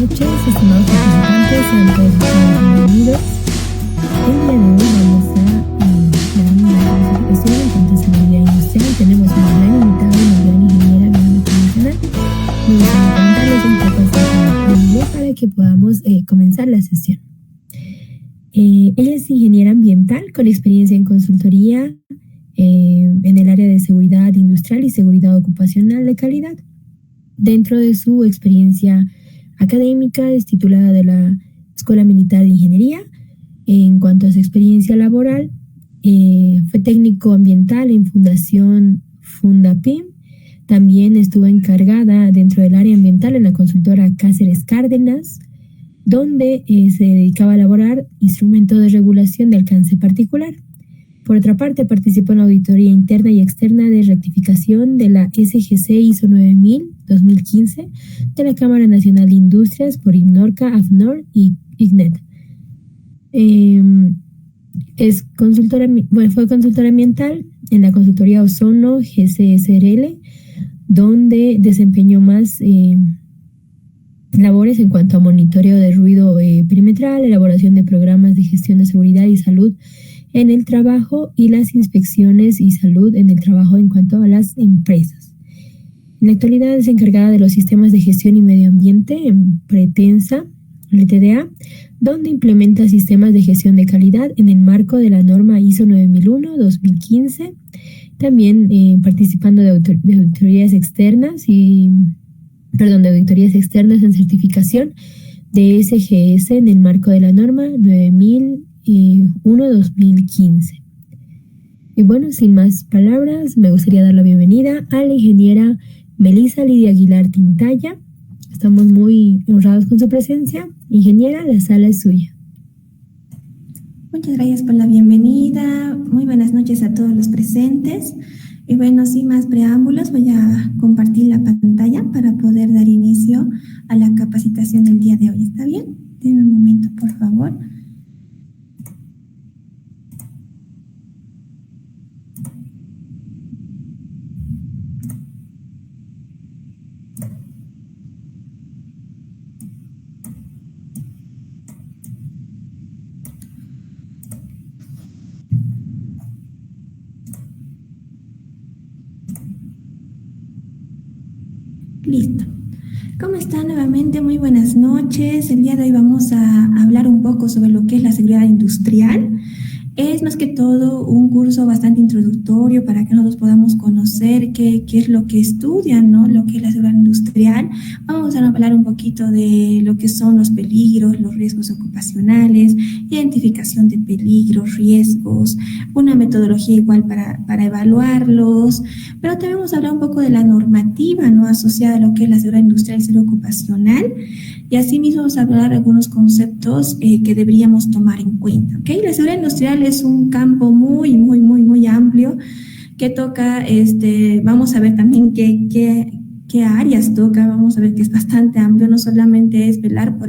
noches, estimados participantes, sean todos ustedes bienvenidos. El día de hoy vamos a dar una presentación en cuanto a seguridad industrial. Tenemos una gran invitada, una gran ingeniera internacional. Me gustaría comentarles un poco acerca de ella para que podamos comenzar la sesión. Ella es ingeniera ambiental con experiencia en consultoría en el área de seguridad industrial y seguridad ocupacional de calidad. Dentro de su experiencia académica es titulada de la Escuela Militar de Ingeniería. En cuanto a su experiencia laboral, fue técnico ambiental en Fundación Fundapim. También estuvo encargada dentro del área ambiental en la consultora Cáceres Cárdenas, donde se dedicaba a elaborar instrumentos de regulación de alcance particular. Por otra parte, participó en la auditoría interna y externa de rectificación de la SGC ISO 9000-2015 de la Cámara Nacional de Industrias por INNORCA, AFNOR y IGNET. Fue consultora ambiental en la consultoría Ozono GCSRL, donde desempeñó más labores en cuanto a monitoreo de ruido perimetral, elaboración de programas de gestión de seguridad y salud en el trabajo y las inspecciones y salud en el trabajo en cuanto a las empresas. En la actualidad es encargada de los sistemas de gestión y medio ambiente en Pretensa, LTDA, donde implementa sistemas de gestión de calidad en el marco de la norma ISO 9001-2015, también participando de auditorías externas de auditorías externas en certificación de SGS en el marco de la norma 9001-2015. Y bueno, sin más palabras, me gustaría dar la bienvenida a la ingeniera Melissa Lidia Aguilar Tintaya. Estamos muy honrados con su presencia. Ingeniera, la sala es suya. Muchas gracias por la bienvenida. Muy buenas noches a todos los presentes. Y bueno, sin más preámbulos, voy a compartir la pantalla para poder dar inicio a la capacitación del día de hoy. ¿Está bien? Denme un momento, por favor. Listo. ¿Cómo están nuevamente? Muy buenas noches. El día de hoy vamos a hablar un poco sobre lo que es la seguridad industrial. Es más que todo un curso bastante introductorio para que nosotros podamos conocer qué es lo que estudian, ¿no? Lo que es la seguridad industrial. Vamos a hablar un poquito de lo que son los peligros, los riesgos ocupacionales, identificación de peligros, riesgos, una metodología igual para evaluarlos, pero también vamos a hablar un poco de la normativa, ¿no? Asociada a lo que es la seguridad industrial y seguridad ocupacional, y asimismo vamos a hablar de algunos conceptos que deberíamos tomar en cuenta, ¿ok? La seguridad industrial es un campo muy amplio que toca, vamos a ver también qué áreas toca. Vamos a ver que es bastante amplio, no solamente es velar por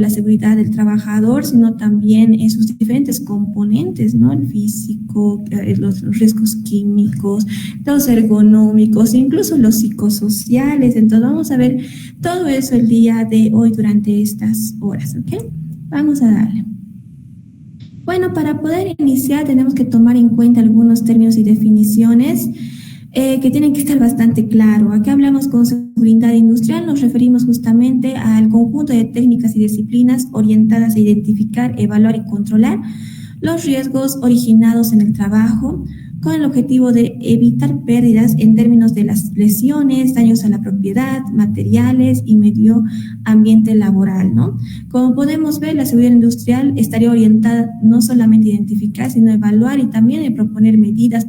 la seguridad del trabajador, sino también en sus diferentes componentes, ¿no? El físico, los riesgos químicos, los ergonómicos, incluso los psicosociales. Entonces vamos a ver todo eso el día de hoy durante estas horas, ¿ok? Vamos a darle. Bueno, para poder iniciar tenemos que tomar en cuenta algunos términos y definiciones que tienen que estar bastante claro. Aquí hablamos con seguridad industrial, nos referimos justamente al conjunto de técnicas y disciplinas orientadas a identificar, evaluar y controlar los riesgos originados en el trabajo, con el objetivo de evitar pérdidas en términos de las lesiones, daños a la propiedad, materiales y medio ambiente laboral, ¿no? Como podemos ver, la seguridad industrial estaría orientada no solamente a identificar, sino a evaluar y también a proponer medidas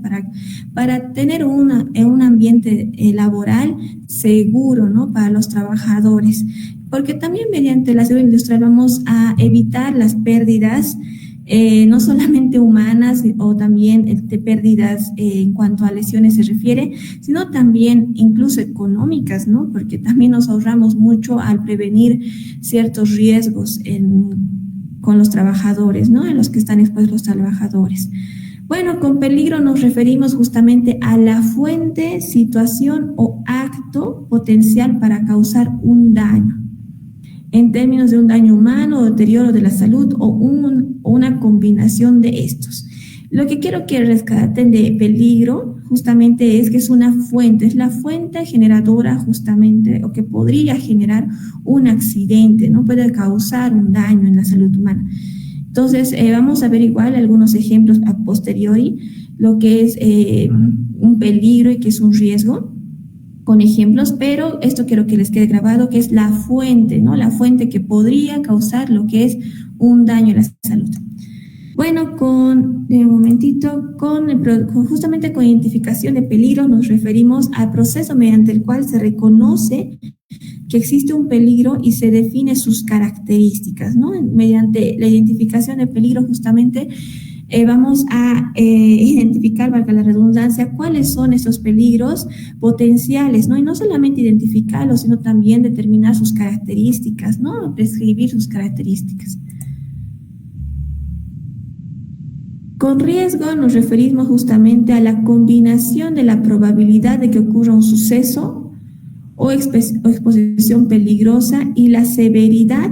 para tener un ambiente laboral seguro, ¿no? Para los trabajadores, porque también mediante la seguridad industrial vamos a evitar las pérdidas no solamente humanas o también de pérdidas en cuanto a lesiones se refiere, sino también incluso económicas, ¿no? Porque también nos ahorramos mucho al prevenir ciertos riesgos con los trabajadores, ¿no? En los que están expuestos los trabajadores. Bueno, con peligro nos referimos justamente a la fuente, situación o acto potencial para causar un daño. en términos de un daño humano, deterioro de la salud o una combinación de estos. Lo que quiero que rescaten de peligro justamente es que es una fuente, es la fuente generadora justamente o que podría generar un accidente, no puede causar un daño en la salud humana. Entonces, vamos a ver igual algunos ejemplos a posteriori, lo que es un peligro y que es un riesgo, con ejemplos, pero esto quiero que les quede grabado, que es la fuente, ¿no? La fuente que podría causar lo que es un daño a la salud. Bueno, justamente con identificación de peligros nos referimos al proceso mediante el cual se reconoce que existe un peligro y se define sus características, ¿no? Mediante la identificación de peligro justamente vamos a identificar, valga la redundancia, cuáles son esos peligros potenciales, ¿no? Y no solamente identificarlos, sino también determinar sus características, ¿no? Describir sus características. Con riesgo nos referimos justamente a la combinación de la probabilidad de que ocurra un suceso o exposición peligrosa y la severidad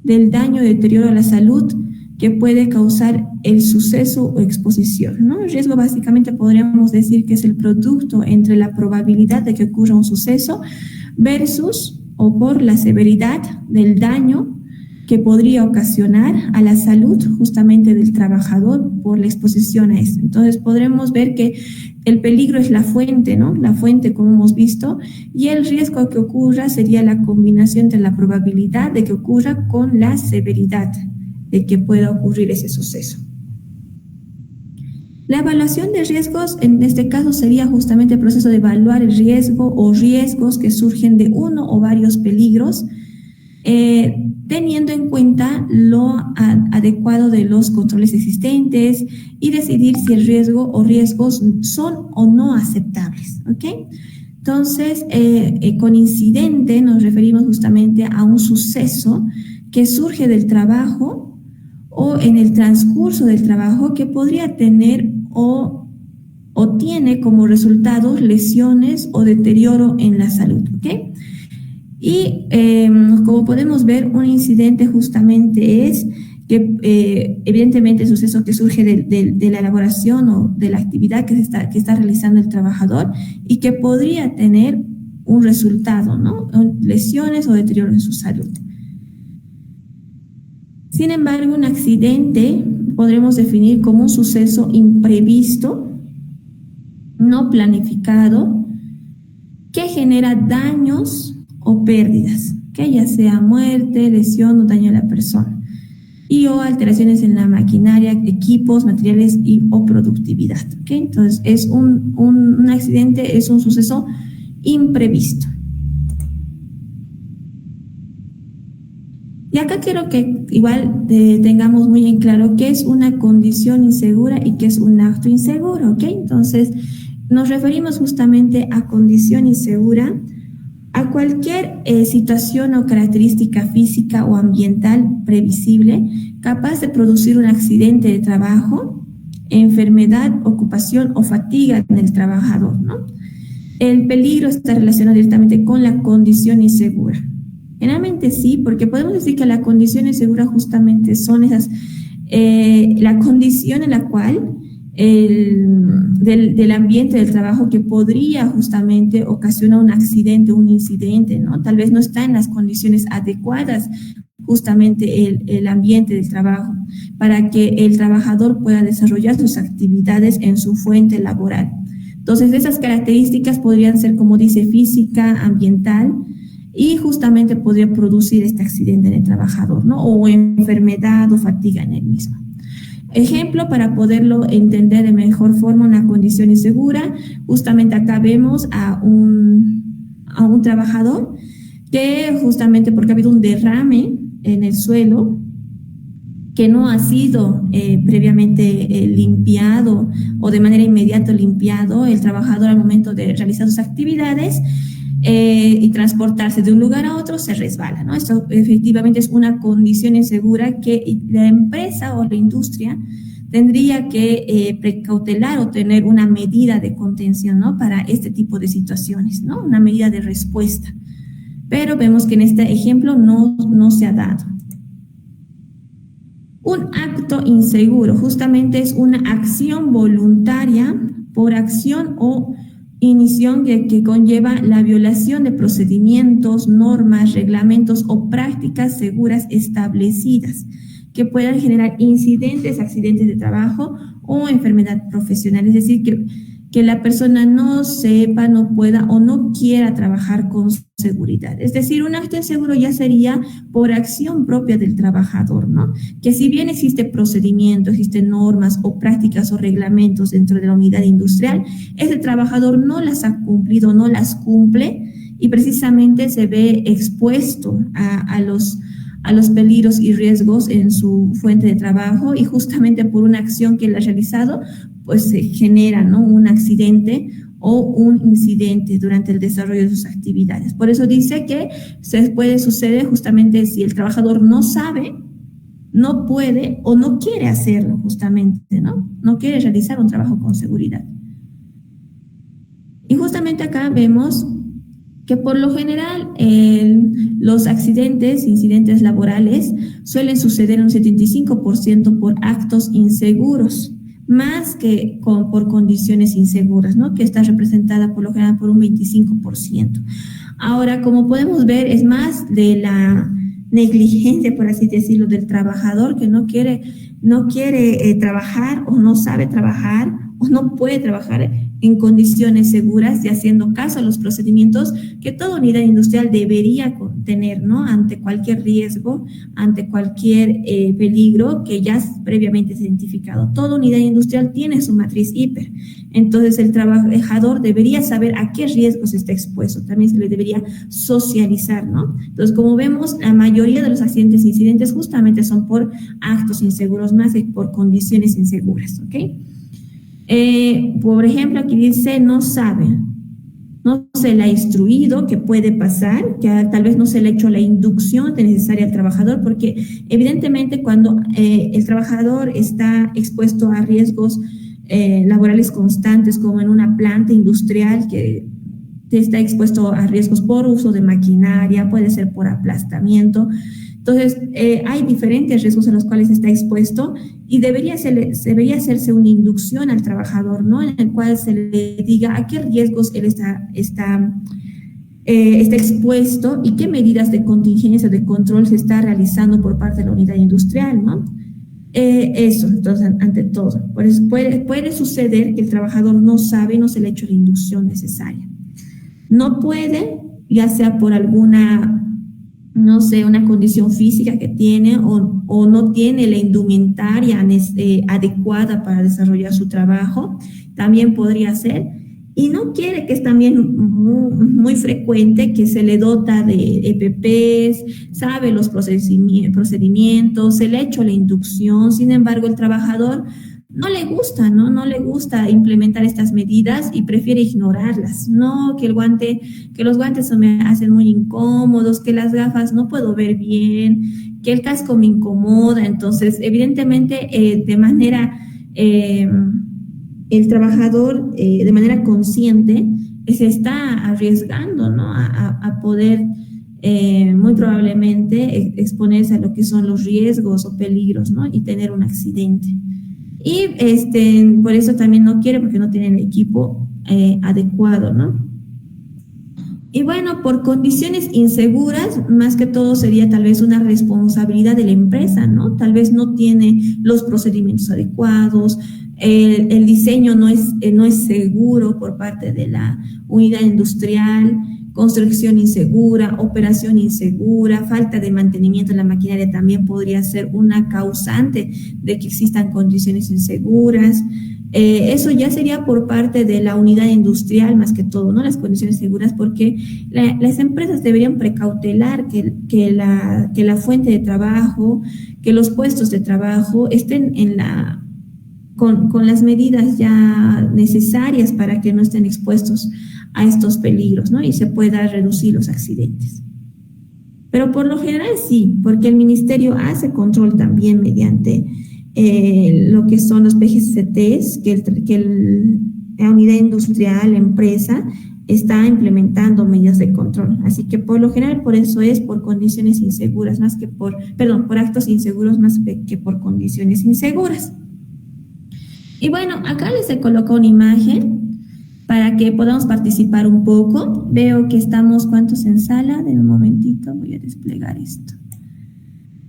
del daño o deterioro a la salud que puede causar el suceso o exposición, ¿no? El riesgo básicamente podríamos decir que es el producto entre la probabilidad de que ocurra un suceso versus o por la severidad del daño que podría ocasionar a la salud justamente del trabajador por la exposición a esto. Entonces podremos ver que el peligro es la fuente, ¿no? La fuente, como hemos visto, y el riesgo que ocurra sería la combinación entre la probabilidad de que ocurra con la severidad de que pueda ocurrir ese suceso. La evaluación de riesgos, en este caso, sería justamente el proceso de evaluar el riesgo o riesgos que surgen de uno o varios peligros, teniendo en cuenta lo adecuado de los controles existentes y decidir si el riesgo o riesgos son o no aceptables, ¿ok? Entonces, con incidente nos referimos justamente a un suceso que surge del trabajo o en el transcurso del trabajo que podría tener o tiene como resultado lesiones o deterioro en la salud, ¿ok? Y como podemos ver, un incidente justamente es que evidentemente el suceso que surge de la elaboración o de la actividad que está realizando el trabajador y que podría tener un resultado, ¿no? Lesiones o deterioro en su salud. Sin embargo, un accidente podremos definir como un suceso imprevisto, no planificado, que genera daños o pérdidas, que ya sea muerte, lesión o daño a la persona, y o alteraciones en la maquinaria, equipos, materiales o productividad, ¿okay? Entonces, es un accidente, es un suceso imprevisto. Y acá quiero que igual tengamos muy en claro qué es una condición insegura y qué es un acto inseguro, ¿ok? Entonces, nos referimos justamente a condición insegura a cualquier situación o característica física o ambiental previsible capaz de producir un accidente de trabajo, enfermedad, ocupación o fatiga en el trabajador, ¿no? El peligro está relacionado directamente con la condición insegura. Generalmente sí, porque podemos decir que la condición insegura justamente son esas, la condición en la cual del ambiente del trabajo que podría justamente ocasionar un accidente, un incidente, ¿no? Tal vez no está en las condiciones adecuadas justamente el ambiente del trabajo para que el trabajador pueda desarrollar sus actividades en su fuente laboral. Entonces, esas características podrían ser, como dice, física, ambiental, y justamente podría producir este accidente en el trabajador, ¿no? O enfermedad o fatiga en el mismo. Ejemplo, para poderlo entender de mejor forma, una condición insegura, justamente acá vemos a un trabajador que justamente porque ha habido un derrame en el suelo que no ha sido previamente limpiado o de manera inmediata limpiado, el trabajador al momento de realizar sus actividades y transportarse de un lugar a otro se resbala, ¿no? Esto efectivamente es una condición insegura que la empresa o la industria tendría que precautelar o tener una medida de contención, ¿no? Para este tipo de situaciones, ¿no? Una medida de respuesta. pero vemos que en este ejemplo no se ha dado. Un acto inseguro justamente es una acción voluntaria por acción o inición que conlleva la violación de procedimientos, normas, reglamentos o prácticas seguras establecidas que puedan generar incidentes, accidentes de trabajo o enfermedad profesional. Es decir, que la persona no sepa, no pueda o no quiera trabajar con seguridad. Es decir, un acto inseguro ya sería por acción propia del trabajador, ¿no? Que si bien existe procedimiento, existen normas o prácticas o reglamentos dentro de la unidad industrial, ese trabajador no las ha cumplido, no las cumple y precisamente se ve expuesto a los peligros y riesgos en su fuente de trabajo y justamente por una acción que él ha realizado, pues se genera, ¿no?, un accidente o un incidente durante el desarrollo de sus actividades. Por eso dice que se puede suceder justamente si el trabajador no sabe, no puede o no quiere hacerlo justamente, ¿no? No quiere realizar un trabajo con seguridad. Y justamente acá vemos que por lo general los accidentes, incidentes laborales suelen suceder un 75% por actos inseguros, más que por condiciones inseguras, ¿no?, que está representada por lo general por un 25%. Ahora, como podemos ver, es más de la negligencia, por así decirlo, del trabajador que no quiere trabajar o no sabe trabajar o no puede trabajar en condiciones seguras y haciendo caso a los procedimientos que toda unidad industrial debería tener, ¿no?, ante cualquier riesgo, ante cualquier peligro que ya es previamente identificado. Toda unidad industrial tiene su matriz hiper. Entonces, el trabajador debería saber a qué riesgos está expuesto. También se le debería socializar, ¿no? Entonces, como vemos, la mayoría de los accidentes e incidentes justamente son por actos inseguros más que por condiciones inseguras, ¿ok? Por ejemplo, aquí dice no sabe, no se le ha instruido que puede pasar, que tal vez no se le ha hecho la inducción necesaria al trabajador, porque evidentemente cuando el trabajador está expuesto a riesgos laborales constantes, como en una planta industrial que está expuesto a riesgos por uso de maquinaria, puede ser por aplastamiento. Entonces, hay diferentes riesgos a los cuales está expuesto y debería hacerse una inducción al trabajador, ¿no?, en el cual se le diga a qué riesgos él está expuesto y qué medidas de contingencia o de control se está realizando por parte de la unidad industrial, ¿no? Eso, entonces, ante todo, por eso puede suceder que el trabajador no sabe, no se le ha hecho la inducción necesaria. No puede, ya sea por alguna, no sé, una condición física que tiene o no tiene la indumentaria adecuada para desarrollar su trabajo, también podría ser. Y no quiere, que es también muy frecuente, que se le dota de EPPs, sabe los procedimientos, se le ha hecho la inducción. Sin embargo, el trabajador no le gusta, ¿no? No le gusta implementar estas medidas y prefiere ignorarlas. No, que los guantes se me hacen muy incómodos, que las gafas no puedo ver bien, que el casco me incomoda. Entonces, evidentemente, el trabajador de manera consciente se está arriesgando, ¿no?, a poder muy probablemente exponerse a lo que son los riesgos o peligros, ¿no?, y tener un accidente. Y por eso también no quiere, porque no tiene el equipo adecuado, ¿no? Y bueno, por condiciones inseguras, más que todo sería tal vez una responsabilidad de la empresa, ¿no? Tal vez no tiene los procedimientos adecuados, el diseño no es seguro por parte de la unidad industrial, construcción insegura, operación insegura, falta de mantenimiento de la maquinaria también podría ser una causante de que existan condiciones inseguras. Eso ya sería por parte de la unidad industrial más que todo, ¿no? Las condiciones seguras, porque las empresas deberían precautelar que la fuente de trabajo, que los puestos de trabajo estén con las medidas ya necesarias para que no estén expuestos a estos peligros, ¿no?, y se pueda reducir los accidentes. Pero por lo general sí, porque el ministerio hace control también mediante lo que son los PGCTs, que la unidad industrial, la empresa, está implementando medidas de control. Así que por lo general, por eso es por condiciones inseguras, más que por actos inseguros más que por condiciones inseguras. Y bueno, acá les he colocado una imagen para que podamos participar un poco. Veo que estamos, ¿cuántos en sala? De un momentito, voy a desplegar esto.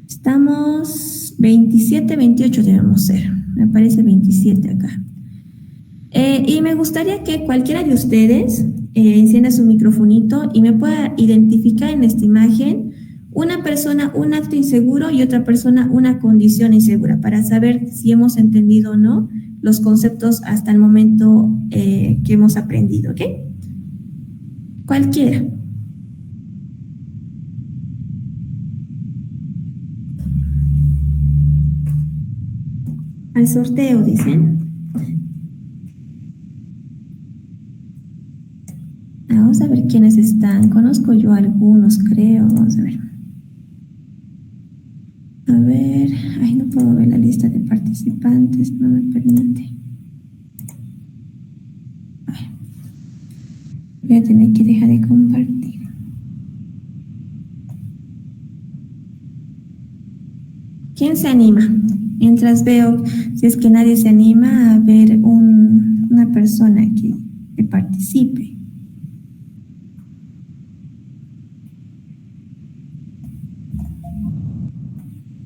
Estamos 27, 28 debemos ser. Me parece 27 acá. Y me gustaría que cualquiera de ustedes encienda su microfonito y me pueda identificar en esta imagen una persona, un acto inseguro y otra persona, una condición insegura, para saber si hemos entendido o no los conceptos hasta el momento que hemos aprendido, ¿ok? Cualquiera. Al sorteo, dicen. Vamos a ver quiénes están. Conozco yo a algunos, creo. Vamos a ver. A ver. Ay, no puedo ver la lista de participantes. No me permite. Ay. Voy a tener que dejar de compartir. ¿Quién se anima? Mientras veo si es que nadie se anima a ver una persona que participe.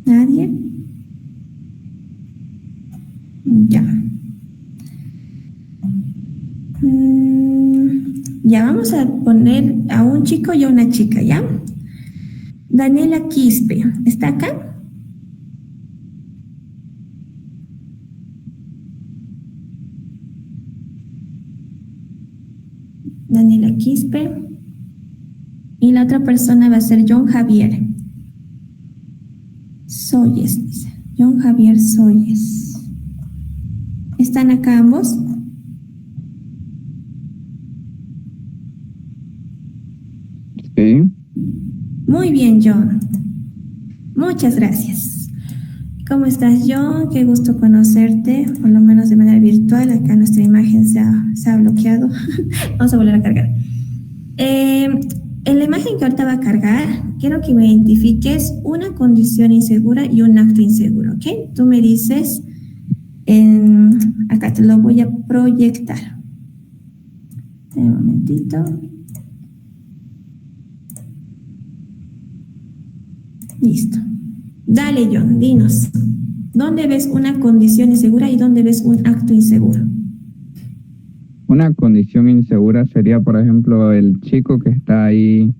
¿Nadie? Ya. Ya vamos a poner a un chico y a una chica, ¿ya? Daniela Quispe, ¿está acá? Daniela Quispe. Y la otra persona va a ser John Javier Soyes, dice. John Javier Soyes. ¿Están acá ambos? Sí. Muy bien, John. Muchas gracias. ¿Cómo estás, John? Qué gusto conocerte, por lo menos de manera virtual. Acá nuestra imagen se ha bloqueado. Vamos a volver a cargar. En la imagen que ahorita va a cargar, quiero que me identifiques una condición insegura y un acto inseguro, ¿ok? Tú me dices, acá te lo voy a proyectar. Un momentito. Listo. Dale, John, dinos. ¿Dónde ves una condición insegura y dónde ves un acto inseguro? Una condición insegura sería, por ejemplo, el chico que está ahí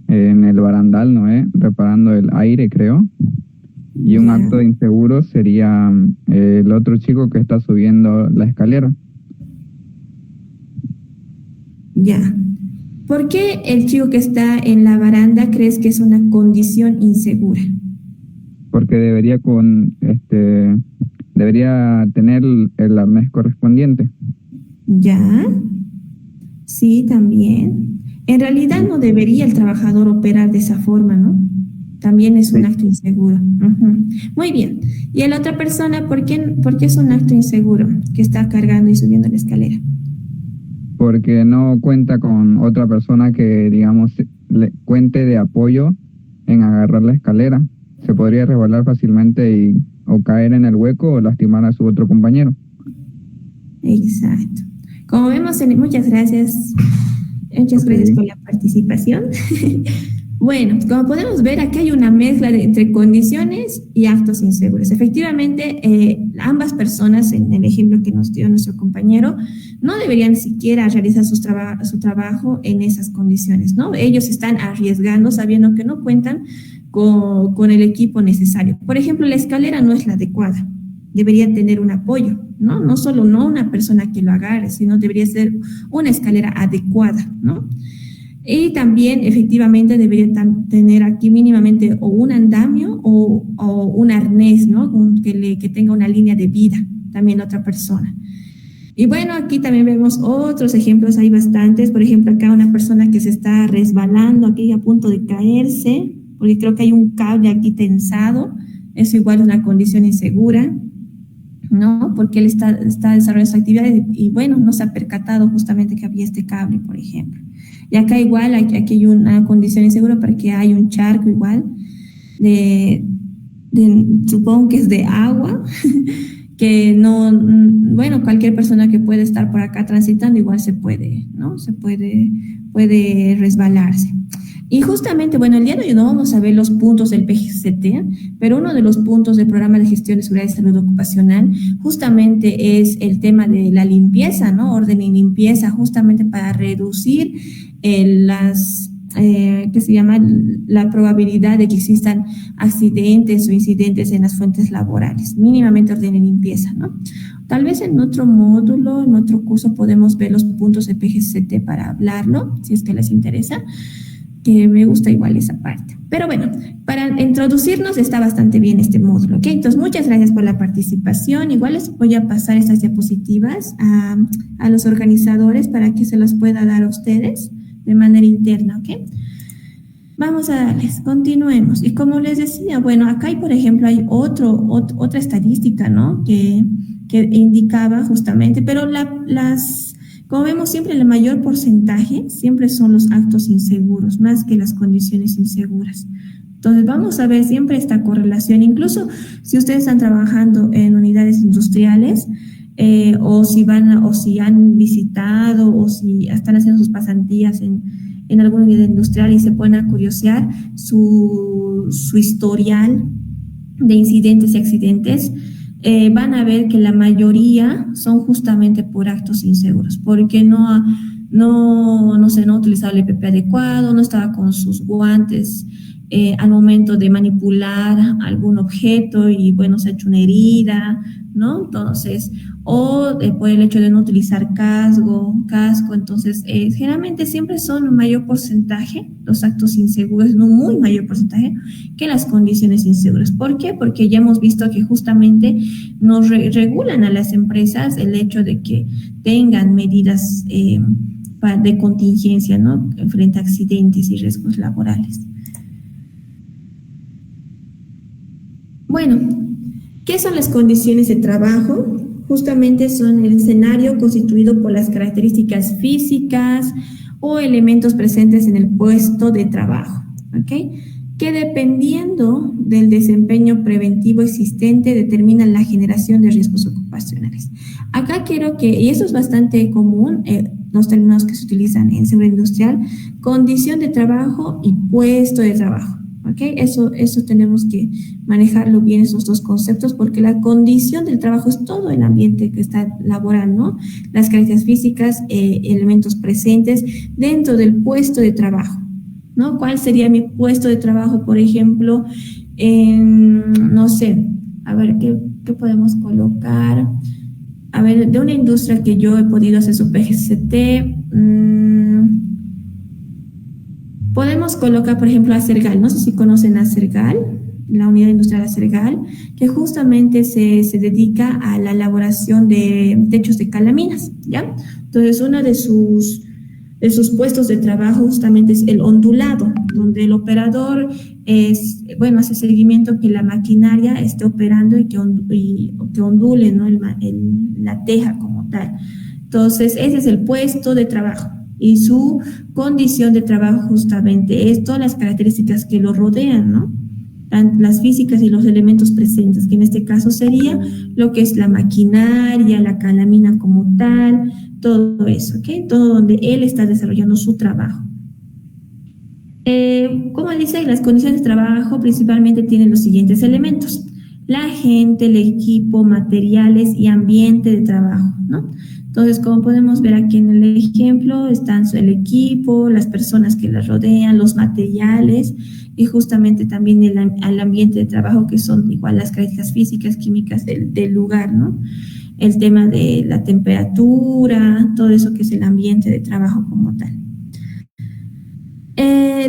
en el barandal, ¿no? Reparando el aire, creo. Y un acto inseguro sería el otro chico que está subiendo la escalera. Ya. ¿Por qué el chico que está en la baranda crees que es una condición insegura? Porque debería tener el arnés correspondiente. Ya. Sí, también. En realidad no debería el trabajador operar de esa forma, ¿no? También es un acto inseguro. Muy bien. ¿Y a la otra persona por qué es un acto inseguro que está cargando y subiendo la escalera? Porque no cuenta con otra persona que, digamos, le cuente de apoyo en agarrar la escalera. Se podría resbalar fácilmente o caer en el hueco o lastimar a su otro compañero. Exacto. Como vemos, muchas gracias. Muchas gracias por la participación. Bueno, como podemos ver, aquí hay una mezcla entre condiciones y actos inseguros. Efectivamente, ambas personas, en el ejemplo que nos dio nuestro compañero, no deberían siquiera realizar su trabajo en esas condiciones, ¿no? Ellos están arriesgando sabiendo que no cuentan con el equipo necesario. Por ejemplo, la escalera no es la adecuada. Debería tener un apoyo, ¿no? No solo una persona que lo agarre, sino debería ser una escalera adecuada, ¿no? Y también, efectivamente, debería tener aquí mínimamente o un andamio o un arnés, ¿no? Que tenga una línea de vida, también la otra persona. Y bueno, aquí también vemos otros ejemplos, hay bastantes. Por ejemplo, acá una persona que se está resbalando, aquí a punto de caerse, porque creo que hay un cable aquí tensado. Eso igual es una condición insegura. ¿no? Porque él está desarrollando sus actividades y bueno, no se ha percatado justamente que había este cable, por ejemplo. Y acá igual, aquí hay una condición insegura para que haya un charco igual supongo que es de agua, que no, bueno, cualquier persona que puede estar por acá transitando igual se puede, ¿no? Puede resbalarse. Y justamente, bueno, el día de hoy no vamos a ver los puntos del PGCT, pero uno de los puntos del Programa de Gestión de Seguridad y Salud Ocupacional justamente es el tema de la limpieza, ¿no? Orden y limpieza, justamente para reducir que se llama la probabilidad de que existan accidentes o incidentes en las fuentes laborales, mínimamente orden y limpieza, ¿no? Tal vez en otro módulo, en otro curso podemos ver los puntos de PGCT para hablarlo, si es que les interesa, que me gusta igual esa parte. Pero bueno, para introducirnos está bastante bien este módulo, ¿ok? Entonces, muchas gracias por la participación. Igual les voy a pasar estas diapositivas a los organizadores para que se las pueda dar a ustedes de manera interna, ¿ok? Vamos a darles, continuemos. Y como les decía, bueno, acá hay, por ejemplo, hay otra estadística, ¿no? Que indicaba justamente, pero como vemos siempre, el mayor porcentaje siempre son los actos inseguros, más que las condiciones inseguras. Entonces, vamos a ver siempre esta correlación. Incluso si ustedes están trabajando en unidades industriales, o si han visitado, o si están haciendo sus pasantías en alguna unidad industrial y se ponen a curiosear su historial de incidentes y accidentes, van a ver que la mayoría son justamente por actos inseguros, porque no utilizaba el EPP adecuado, no estaba con sus guantes al momento de manipular algún objeto y bueno, se ha hecho una herida, ¿no? Entonces, o por el hecho de no utilizar casco, entonces generalmente siempre son un mayor porcentaje los actos inseguros, no muy mayor porcentaje que las condiciones inseguras. ¿Por qué? Porque ya hemos visto que justamente nos regulan a las empresas el hecho de que tengan medidas de contingencia, ¿no? Frente a accidentes y riesgos laborales. Bueno, ¿qué son las condiciones de trabajo? Justamente son el escenario constituido por las características físicas o elementos presentes en el puesto de trabajo, ¿ok? Que dependiendo del desempeño preventivo existente determinan la generación de riesgos ocupacionales. Acá quiero y eso es bastante común, los términos que se utilizan en seguridad industrial, condición de trabajo y puesto de trabajo. ¿Okay? Eso tenemos que manejarlo bien, esos dos conceptos, porque la condición del trabajo es todo el ambiente que está laboral, ¿no? Las características físicas, elementos presentes dentro del puesto de trabajo, ¿no? ¿Cuál sería mi puesto de trabajo, por ejemplo? No sé, a ver, ¿qué podemos colocar? A ver, de una industria que yo he podido hacer su PGCT, podemos colocar, por ejemplo, Acergal. No sé si conocen Acergal, la unidad industrial Acergal, que justamente se dedica a la elaboración de techos de calaminas, ¿ya? Entonces, uno de sus puestos de trabajo justamente es el ondulado, donde el operador hace seguimiento que la maquinaria esté operando y que ondule, ¿no? La teja como tal. Entonces, ese es el puesto de trabajo. Y su condición de trabajo justamente es todas las características que lo rodean, ¿no? Las físicas y los elementos presentes, que en este caso sería lo que es la maquinaria, la calamina como tal, todo eso, ¿ok? Todo donde él está desarrollando su trabajo. Como dice, las condiciones de trabajo principalmente tienen los siguientes elementos: la gente, el equipo, materiales y ambiente de trabajo, ¿no? Entonces, como podemos ver aquí en el ejemplo, están el equipo, las personas que las rodean, los materiales y justamente también el ambiente de trabajo, que son igual las características físicas, químicas del lugar, ¿no? El tema de la temperatura, todo eso que es el ambiente de trabajo como tal.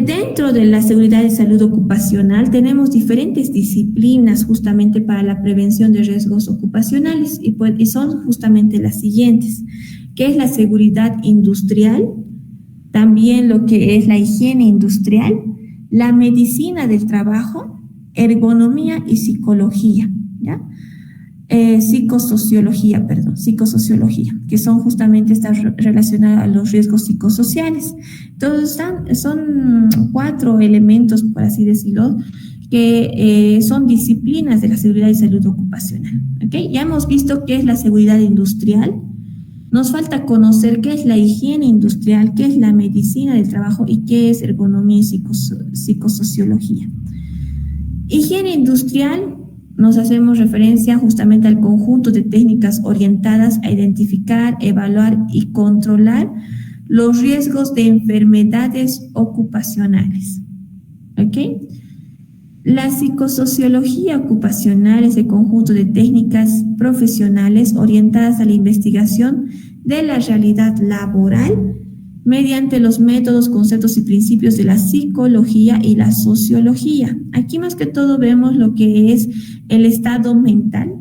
Dentro de la seguridad y salud ocupacional tenemos diferentes disciplinas justamente para la prevención de riesgos ocupacionales y son justamente las siguientes, que es la seguridad industrial, también lo que es la higiene industrial, la medicina del trabajo, ergonomía y psicología, ¿ya? psicosociología, que son justamente estas relacionadas a los riesgos psicosociales. Todos son 4 elementos, por así decirlo, que son disciplinas de la seguridad y salud ocupacional. ¿Okay? Ya hemos visto qué es la seguridad industrial. Nos falta conocer qué es la higiene industrial, qué es la medicina del trabajo y qué es ergonomía y psicosociología. Higiene industrial, nos hacemos referencia justamente al conjunto de técnicas orientadas a identificar, evaluar y controlar los riesgos de enfermedades ocupacionales. ¿Ok? La psicosociología ocupacional es el conjunto de técnicas profesionales orientadas a la investigación de la realidad laboral mediante los métodos, conceptos y principios de la psicología y la sociología. Aquí más que todo vemos lo que es el estado mental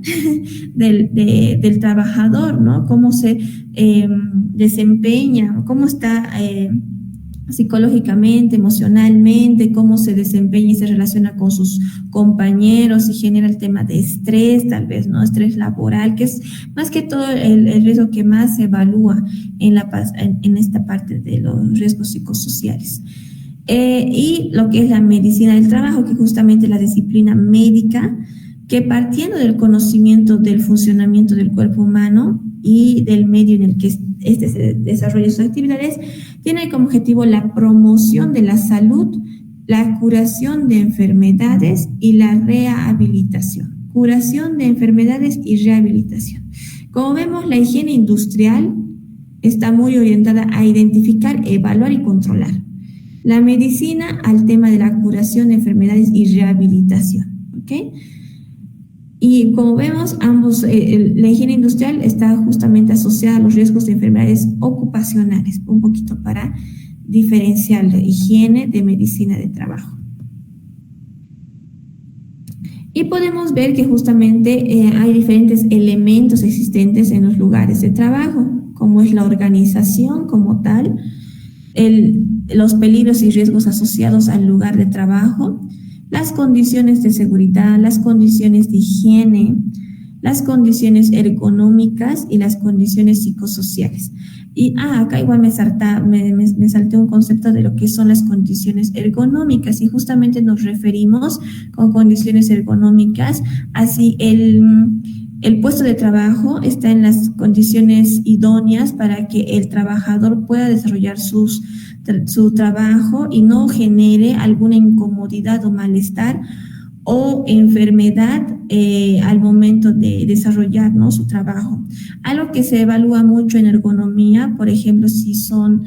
del trabajador, ¿no? Cómo se desempeña, cómo está psicológicamente, emocionalmente, cómo se desempeña y se relaciona con sus compañeros y genera el tema de estrés, tal vez, ¿no? Estrés laboral, que es más que todo el riesgo que más se evalúa en esta parte de los riesgos psicosociales. Y lo que es la medicina del trabajo, que justamente la disciplina médica, que partiendo del conocimiento del funcionamiento del cuerpo humano y del medio en el que se desarrolla sus actividades, tiene como objetivo la promoción de la salud, la curación de enfermedades y la rehabilitación. Curación de enfermedades y rehabilitación. Como vemos, la higiene industrial está muy orientada a identificar, evaluar y controlar. La medicina al tema de la curación de enfermedades y rehabilitación. ¿Ok? Y como vemos, la higiene industrial está justamente asociada a los riesgos de enfermedades ocupacionales, un poquito para diferenciar la higiene de medicina de trabajo. Y podemos ver que justamente hay diferentes elementos existentes en los lugares de trabajo, como es la organización como tal, los peligros y riesgos asociados al lugar de trabajo, las condiciones de seguridad, las condiciones de higiene, las condiciones ergonómicas y las condiciones psicosociales. Y acá igual me salté un concepto de lo que son las condiciones ergonómicas, y justamente nos referimos con condiciones ergonómicas así el puesto de trabajo está en las condiciones idóneas para que el trabajador pueda desarrollar su trabajo y no genere alguna incomodidad o malestar o enfermedad al momento de desarrollar, ¿no?, su trabajo. Algo que se evalúa mucho en ergonomía, por ejemplo, si son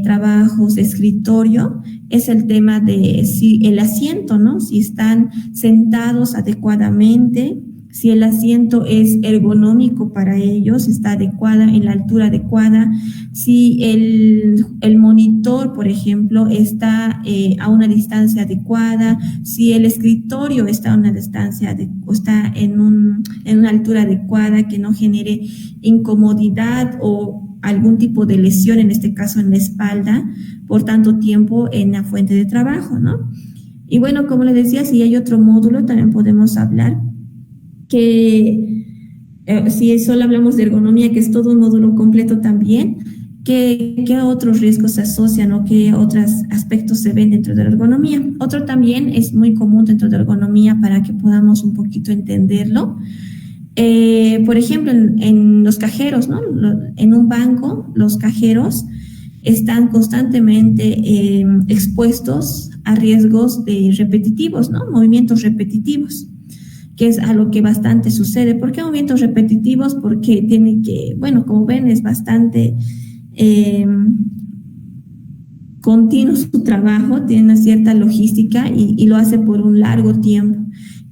trabajos de escritorio, es el tema de si el asiento, ¿no?, si están sentados adecuadamente, si el asiento es ergonómico para ellos, está adecuada, en la altura adecuada, si el monitor, por ejemplo, está a una distancia adecuada, si el escritorio está a una distancia, está en una altura adecuada que no genere incomodidad o algún tipo de lesión, en este caso en la espalda, por tanto tiempo en la fuente de trabajo, ¿no? Y bueno, como les decía, si hay otro módulo, también podemos hablar que si solo hablamos de ergonomía, que es todo un módulo completo también, ¿qué otros riesgos se asocian o qué otros aspectos se ven dentro de la ergonomía? Otro también es muy común dentro de la ergonomía para que podamos un poquito entenderlo. Por ejemplo, en los cajeros, ¿no? En un banco, los cajeros están constantemente expuestos a riesgos repetitivos, ¿no? Movimientos repetitivos, que es a lo que bastante sucede. ¿Por qué movimientos repetitivos? Porque tiene que, bueno, como ven, es bastante continuo su trabajo, tiene una cierta logística y lo hace por un largo tiempo.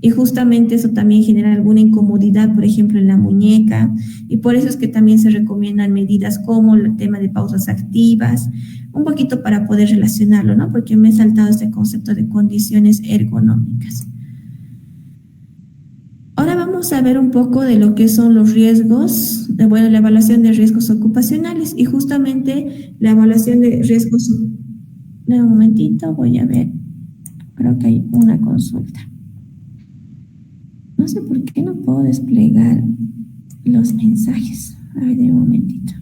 Y justamente eso también genera alguna incomodidad, por ejemplo, en la muñeca, y por eso es que también se recomiendan medidas como el tema de pausas activas, un poquito para poder relacionarlo, ¿no? Porque me he saltado este concepto de condiciones ergonómicas. Ahora vamos a ver un poco de lo que son los riesgos, la evaluación de riesgos ocupacionales, y justamente la evaluación de riesgos. Un momentito, voy a ver, creo que hay una consulta. No sé por qué no puedo desplegar los mensajes. A ver, un momentito.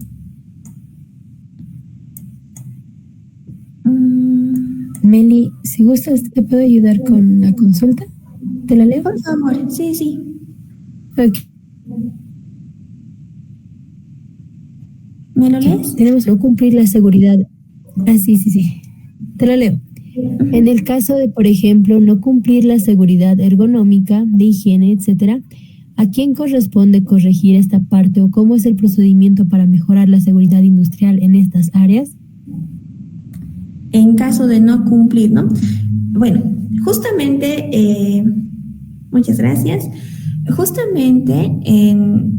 Meli, si gustas, ¿te puedo ayudar con la consulta? ¿Te la leo? Por favor, sí, sí. Ok. ¿Me lo lees? Tenemos que no cumplir la seguridad. Sí. Te la leo. En el caso de, por ejemplo, no cumplir la seguridad ergonómica, de higiene, etcétera, ¿a quién corresponde corregir esta parte o cómo es el procedimiento para mejorar la seguridad industrial en estas áreas? En caso de no cumplir, ¿no? Bueno, justamente, muchas gracias. Justamente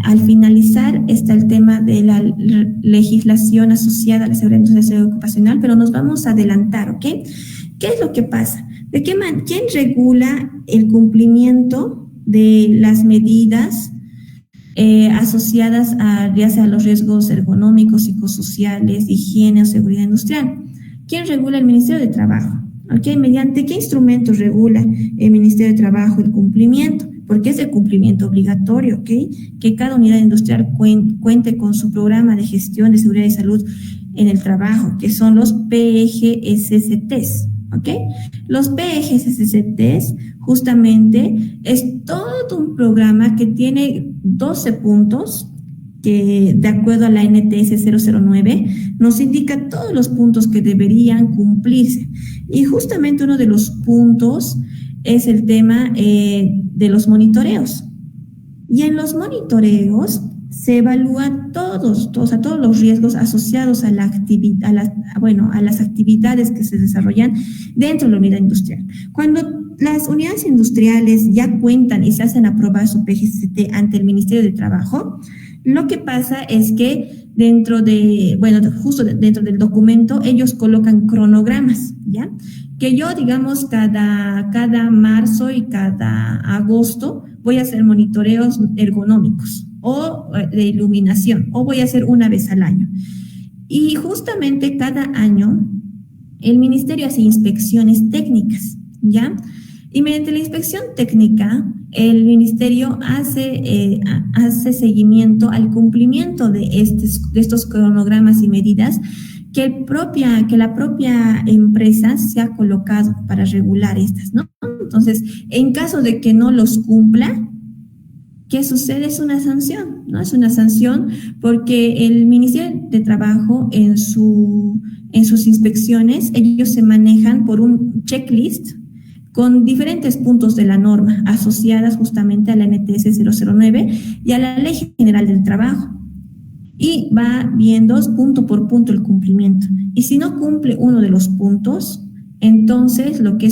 al finalizar está el tema de la legislación asociada a la seguridad industrial y ocupacional, pero nos vamos a adelantar, ¿ok? ¿Qué es lo que pasa? ¿Quién regula el cumplimiento de las medidas asociadas ya sea a los riesgos ergonómicos, psicosociales, higiene o seguridad industrial? ¿Quién regula? El Ministerio de Trabajo. ¿Okay? ¿Mediante qué instrumentos regula el Ministerio de Trabajo el cumplimiento? Porque es el cumplimiento obligatorio, ¿ok? Que cada unidad industrial cuente con su programa de gestión de seguridad y salud en el trabajo, que son los PEGSCTs, ¿ok? Los PEGSCTs justamente es todo un programa que tiene 12 puntos que de acuerdo a la NTS 009 nos indica todos los puntos que deberían cumplirse. Y justamente uno de los puntos es el tema de los monitoreos. Y en los monitoreos se evalúan todos los riesgos asociados a las actividades que se desarrollan dentro de la unidad industrial. Cuando las unidades industriales ya cuentan y se hacen aprobar su PGCT ante el Ministerio de Trabajo, lo que pasa es que justo dentro del documento, ellos colocan cronogramas, ¿ya? Que yo, digamos, cada marzo y cada agosto voy a hacer monitoreos ergonómicos o de iluminación, o voy a hacer una vez al año. Y justamente cada año el ministerio hace inspecciones técnicas, ¿ya? Y mediante la inspección técnica, el ministerio hace seguimiento al cumplimiento de estos cronogramas y medidas que la propia empresa se ha colocado para regular estas, ¿no? Entonces, en caso de que no los cumpla, ¿qué sucede? Es una sanción, ¿no? Es una sanción porque el Ministerio de Trabajo en sus inspecciones, ellos se manejan por un checklist con diferentes puntos de la norma asociadas justamente a la NTS 009 y a la Ley General del Trabajo. Y va viendo punto por punto el cumplimiento. Y si no cumple uno de los puntos, entonces lo que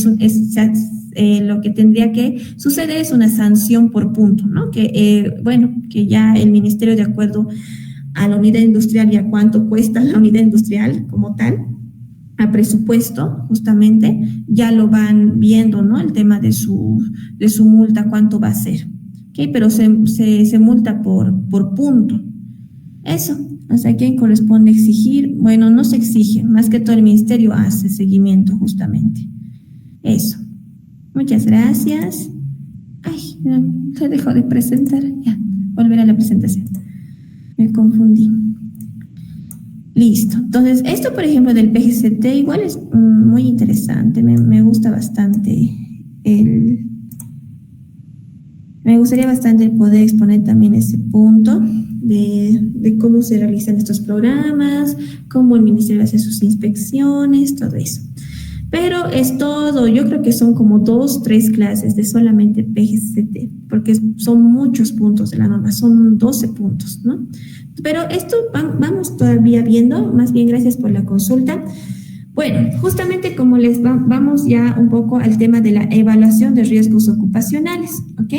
tendría que suceder es una sanción por punto, ¿no? Que ya el ministerio, de acuerdo a la unidad industrial y a cuánto cuesta la unidad industrial como tal, a presupuesto, justamente, ya lo van viendo, ¿no? El tema de su multa, cuánto va a ser. ¿Okay? Pero se multa por punto. Eso, o sea, ¿quién corresponde exigir? Bueno, no se exige, más que todo el ministerio hace seguimiento, justamente. Eso. Muchas gracias. Ay, se dejó de presentar. Ya, volver a la presentación. Me confundí. Listo. Entonces, esto, por ejemplo, del PGCT igual es muy interesante. Me gusta bastante me gustaría bastante poder exponer también ese punto de cómo se realizan estos programas, cómo el ministerio hace sus inspecciones, todo eso. Pero es todo, yo creo que son como 2, 3 clases de solamente PGCT, porque son muchos puntos de la norma, son 12 puntos, ¿no? Pero esto vamos todavía viendo, más bien gracias por la consulta. Bueno, justamente como vamos ya un poco al tema de la evaluación de riesgos ocupacionales, ¿ok?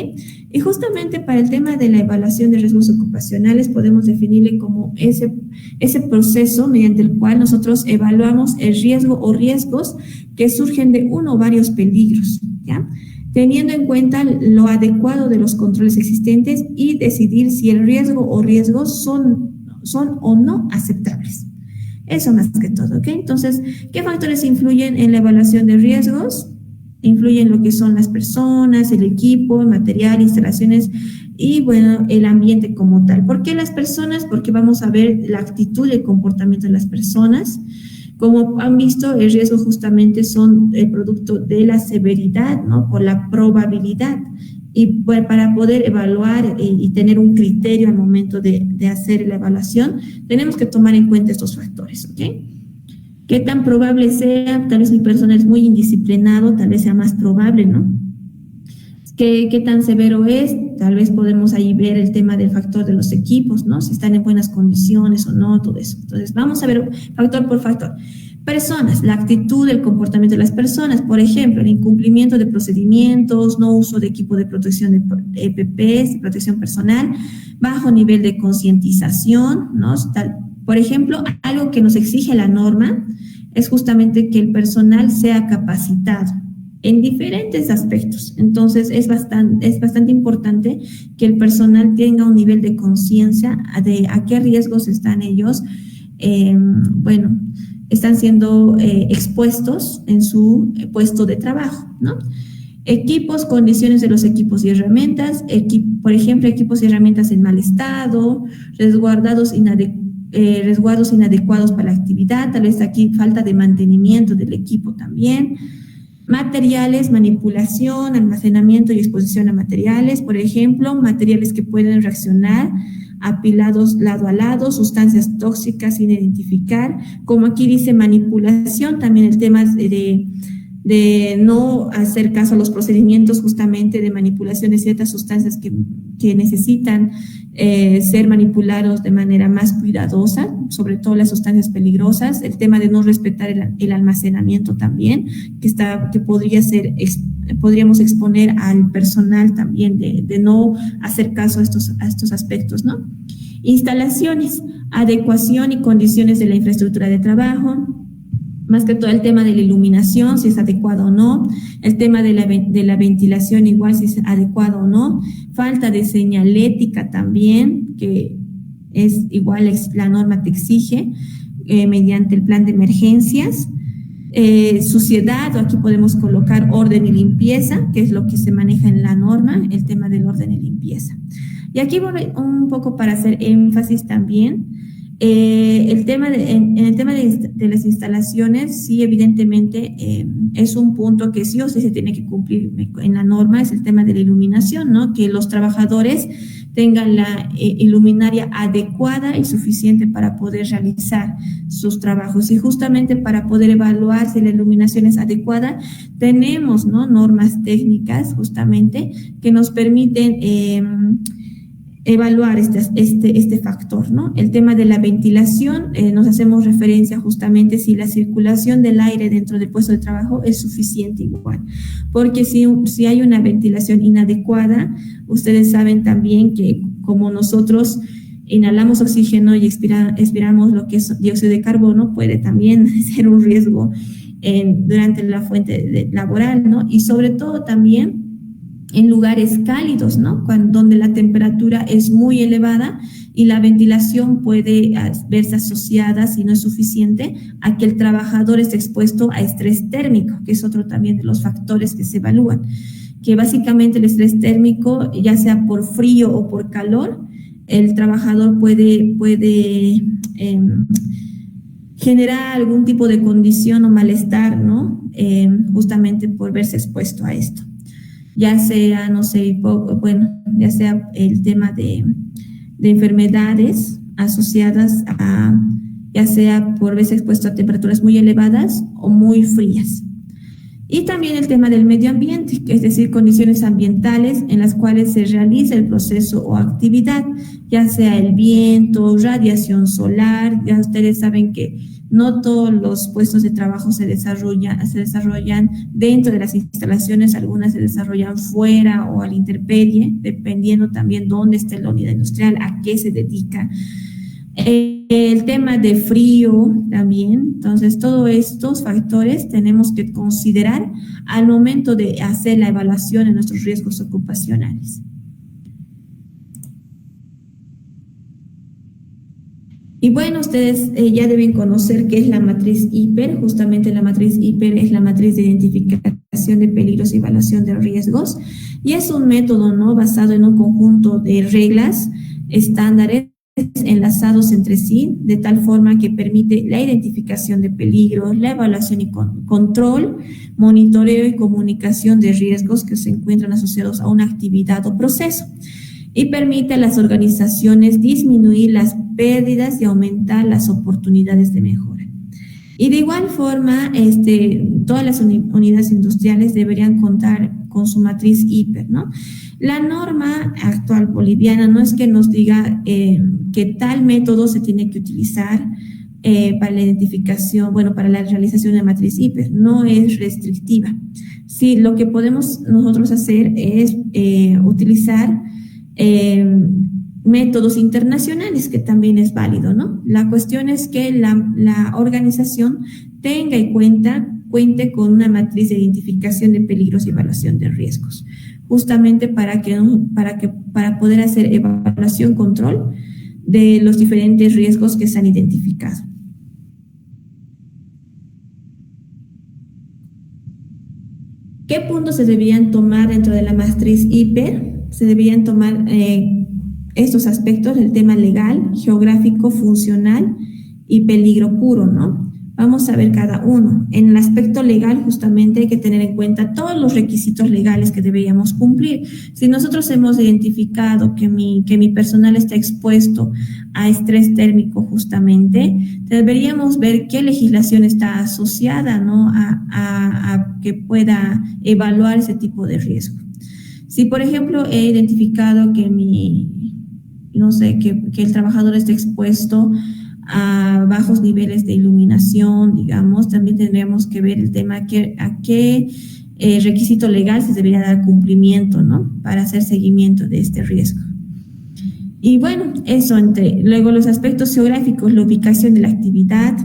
Y justamente para el tema de la evaluación de riesgos ocupacionales podemos definirle como ese proceso mediante el cual nosotros evaluamos el riesgo o riesgos que surgen de uno o varios peligros, ¿ya? Teniendo en cuenta lo adecuado de los controles existentes y decidir si el riesgo o riesgos son o no aceptables. Eso más que todo, ¿ok? Entonces, ¿qué factores influyen en la evaluación de riesgos? influyen lo que son las personas, el equipo, el material, instalaciones y, bueno, el ambiente como tal. ¿Por qué las personas? Porque vamos a ver la actitud y el comportamiento de las personas. Como han visto, el riesgo justamente son el producto de la severidad, ¿no? Por la probabilidad. Y pues, para poder evaluar y tener un criterio al momento de hacer la evaluación, tenemos que tomar en cuenta estos factores, ¿ok? ¿Qué tan probable sea? Tal vez mi persona es muy indisciplinado, tal vez sea más probable, ¿no? ¿Qué tan severo es? Tal vez podemos ahí ver el tema del factor de los equipos, ¿no? Si están en buenas condiciones o no, todo eso. Entonces, vamos a ver factor por factor. Personas, la actitud, el comportamiento de las personas, por ejemplo, el incumplimiento de procedimientos, no uso de equipo de protección de EPPs, de protección personal, bajo nivel de concientización, ¿no? Por ejemplo, algo que nos exige la norma es justamente que el personal sea capacitado en diferentes aspectos. Entonces, es bastante importante que el personal tenga un nivel de conciencia de a qué riesgos están ellos, están siendo expuestos en su puesto de trabajo, ¿no? Equipos, condiciones de los equipos y herramientas, por ejemplo, equipos y herramientas en mal estado, resguardos inadecuados para la actividad, tal vez aquí falta de mantenimiento del equipo también. Materiales, manipulación, almacenamiento y exposición a materiales, por ejemplo, materiales que pueden reaccionar apilados lado a lado, sustancias tóxicas sin identificar, como aquí dice manipulación, también el tema de no hacer caso a los procedimientos justamente de manipulación de ciertas sustancias que necesitan ser manipulados de manera más cuidadosa, sobre todo las sustancias peligrosas, el tema de no respetar el almacenamiento también, que podríamos exponer al personal también de no hacer caso a estos aspectos, ¿no? Instalaciones, adecuación y condiciones de la infraestructura de trabajo, más que todo el tema de la iluminación, si es adecuado o no, el tema de la ventilación igual, si es adecuado o no, falta de señalética también, que es igual, la norma te exige, mediante el plan de emergencias, suciedad, o aquí podemos colocar orden y limpieza, que es lo que se maneja en la norma, el tema del orden y limpieza. Y aquí voy un poco para hacer énfasis también. En el tema de las instalaciones, sí, evidentemente es un punto que sí o sí se tiene que cumplir en la norma, es el tema de la iluminación, ¿no? Que los trabajadores tengan la iluminaria adecuada y suficiente para poder realizar sus trabajos. Y justamente para poder evaluar si la iluminación es adecuada, tenemos, ¿no?, normas técnicas justamente que nos permiten evaluar este factor, ¿no? El tema de la ventilación, nos hacemos referencia justamente si la circulación del aire dentro del puesto de trabajo es suficiente igual, porque si hay una ventilación inadecuada, ustedes saben también que como nosotros inhalamos oxígeno y expiramos lo que es dióxido de carbono, puede también ser un riesgo durante la fuente laboral, ¿no? Y sobre todo también en lugares cálidos, ¿no? Donde la temperatura es muy elevada y la ventilación puede verse asociada, si no es suficiente, a que el trabajador esté expuesto a estrés térmico, que es otro también de los factores que se evalúan, que básicamente el estrés térmico, ya sea por frío o por calor, el trabajador puede generar algún tipo de condición o malestar, ¿no? Justamente por verse expuesto a esto. Ya sea, no sé, ya sea el tema de enfermedades asociadas a, ya sea por verse expuesto a temperaturas muy elevadas o muy frías. Y también el tema del medio ambiente, es decir, condiciones ambientales en las cuales se realiza el proceso o actividad, ya sea el viento, radiación solar. Ya ustedes saben que no todos los puestos de trabajo se desarrollan dentro de las instalaciones, algunas se desarrollan fuera o a la intemperie, dependiendo también dónde esté la unidad industrial, a qué se dedica. El tema de frío también. Entonces, todos estos factores tenemos que considerar al momento de hacer la evaluación de nuestros riesgos ocupacionales. Y bueno, ustedes ya deben conocer qué es la matriz IPER. Justamente la matriz IPER es la matriz de identificación de peligros y evaluación de riesgos. Y es un método, ¿no?, basado en un conjunto de reglas, estándares enlazados entre sí, de tal forma que permite la identificación de peligros, la evaluación y control, monitoreo y comunicación de riesgos que se encuentran asociados a una actividad o proceso, y permite a las organizaciones disminuir las pérdidas y aumentar las oportunidades de mejora. Y de igual forma, todas las unidades industriales deberían contar con su matriz IPER, ¿no? La norma actual boliviana no es que nos diga que tal método se tiene que utilizar para la identificación, bueno, para la realización de matriz IPER, no es restrictiva. Sí, lo que podemos nosotros hacer es utilizar métodos internacionales, que también es válido, ¿no? La cuestión es que la organización tenga y cuente con una matriz de identificación de peligros y evaluación de riesgos, justamente para poder hacer evaluación, control de los diferentes riesgos que se han identificado. ¿Qué puntos se debían tomar dentro de la matriz IPER? Se debían tomar estos aspectos: el tema legal, geográfico, funcional y peligro puro, ¿no? Vamos a ver cada uno. En el aspecto legal, justamente hay que tener en cuenta todos los requisitos legales que deberíamos cumplir. Si nosotros hemos identificado que mi personal está expuesto a estrés térmico, justamente, deberíamos ver qué legislación está asociada, ¿no?, a que pueda evaluar ese tipo de riesgo. Si, por ejemplo, he identificado que que el trabajador está expuesto a bajos niveles de iluminación, digamos, también tendríamos que ver el tema a qué requisito legal se debería dar cumplimiento, ¿no?, para hacer seguimiento de este riesgo. Y bueno, eso luego los aspectos geográficos, la ubicación de la actividad,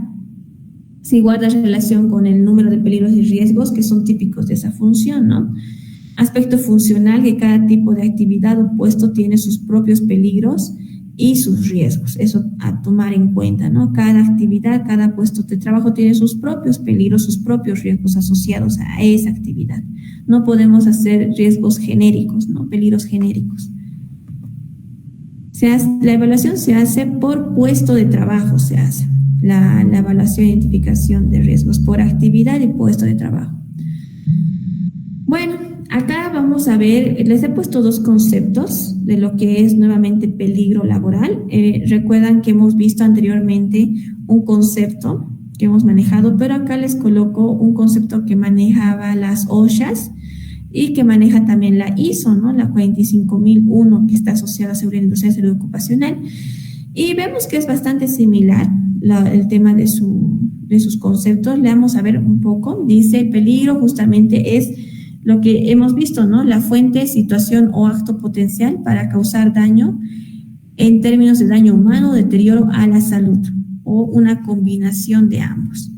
si guarda relación con el número de peligros y riesgos que son típicos de esa función, ¿no? Aspecto funcional, que cada tipo de actividad o puesto tiene sus propios peligros y sus riesgos. Eso a tomar en cuenta, ¿no? Cada actividad, cada puesto de trabajo tiene sus propios peligros, sus propios riesgos asociados a esa actividad. No podemos hacer riesgos genéricos, ¿no? Peligros genéricos. La evaluación se hace por puesto de trabajo, se hace la evaluación e identificación de riesgos por actividad y puesto de trabajo. Bueno, acá vamos a ver, les he puesto dos conceptos de lo que es nuevamente peligro laboral. Recuerdan que hemos visto anteriormente un concepto que hemos manejado, pero acá les coloco un concepto que manejaba las OSHAs y que maneja también la ISO, ¿no?, la 45001, que está asociada a seguridad industrial y salud ocupacional. Y vemos que es bastante similar el tema de sus conceptos. Le vamos a ver un poco. Dice, peligro justamente es lo que hemos visto, ¿no?, la fuente, situación o acto potencial para causar daño en términos de daño humano, deterioro a la salud, o una combinación de ambos.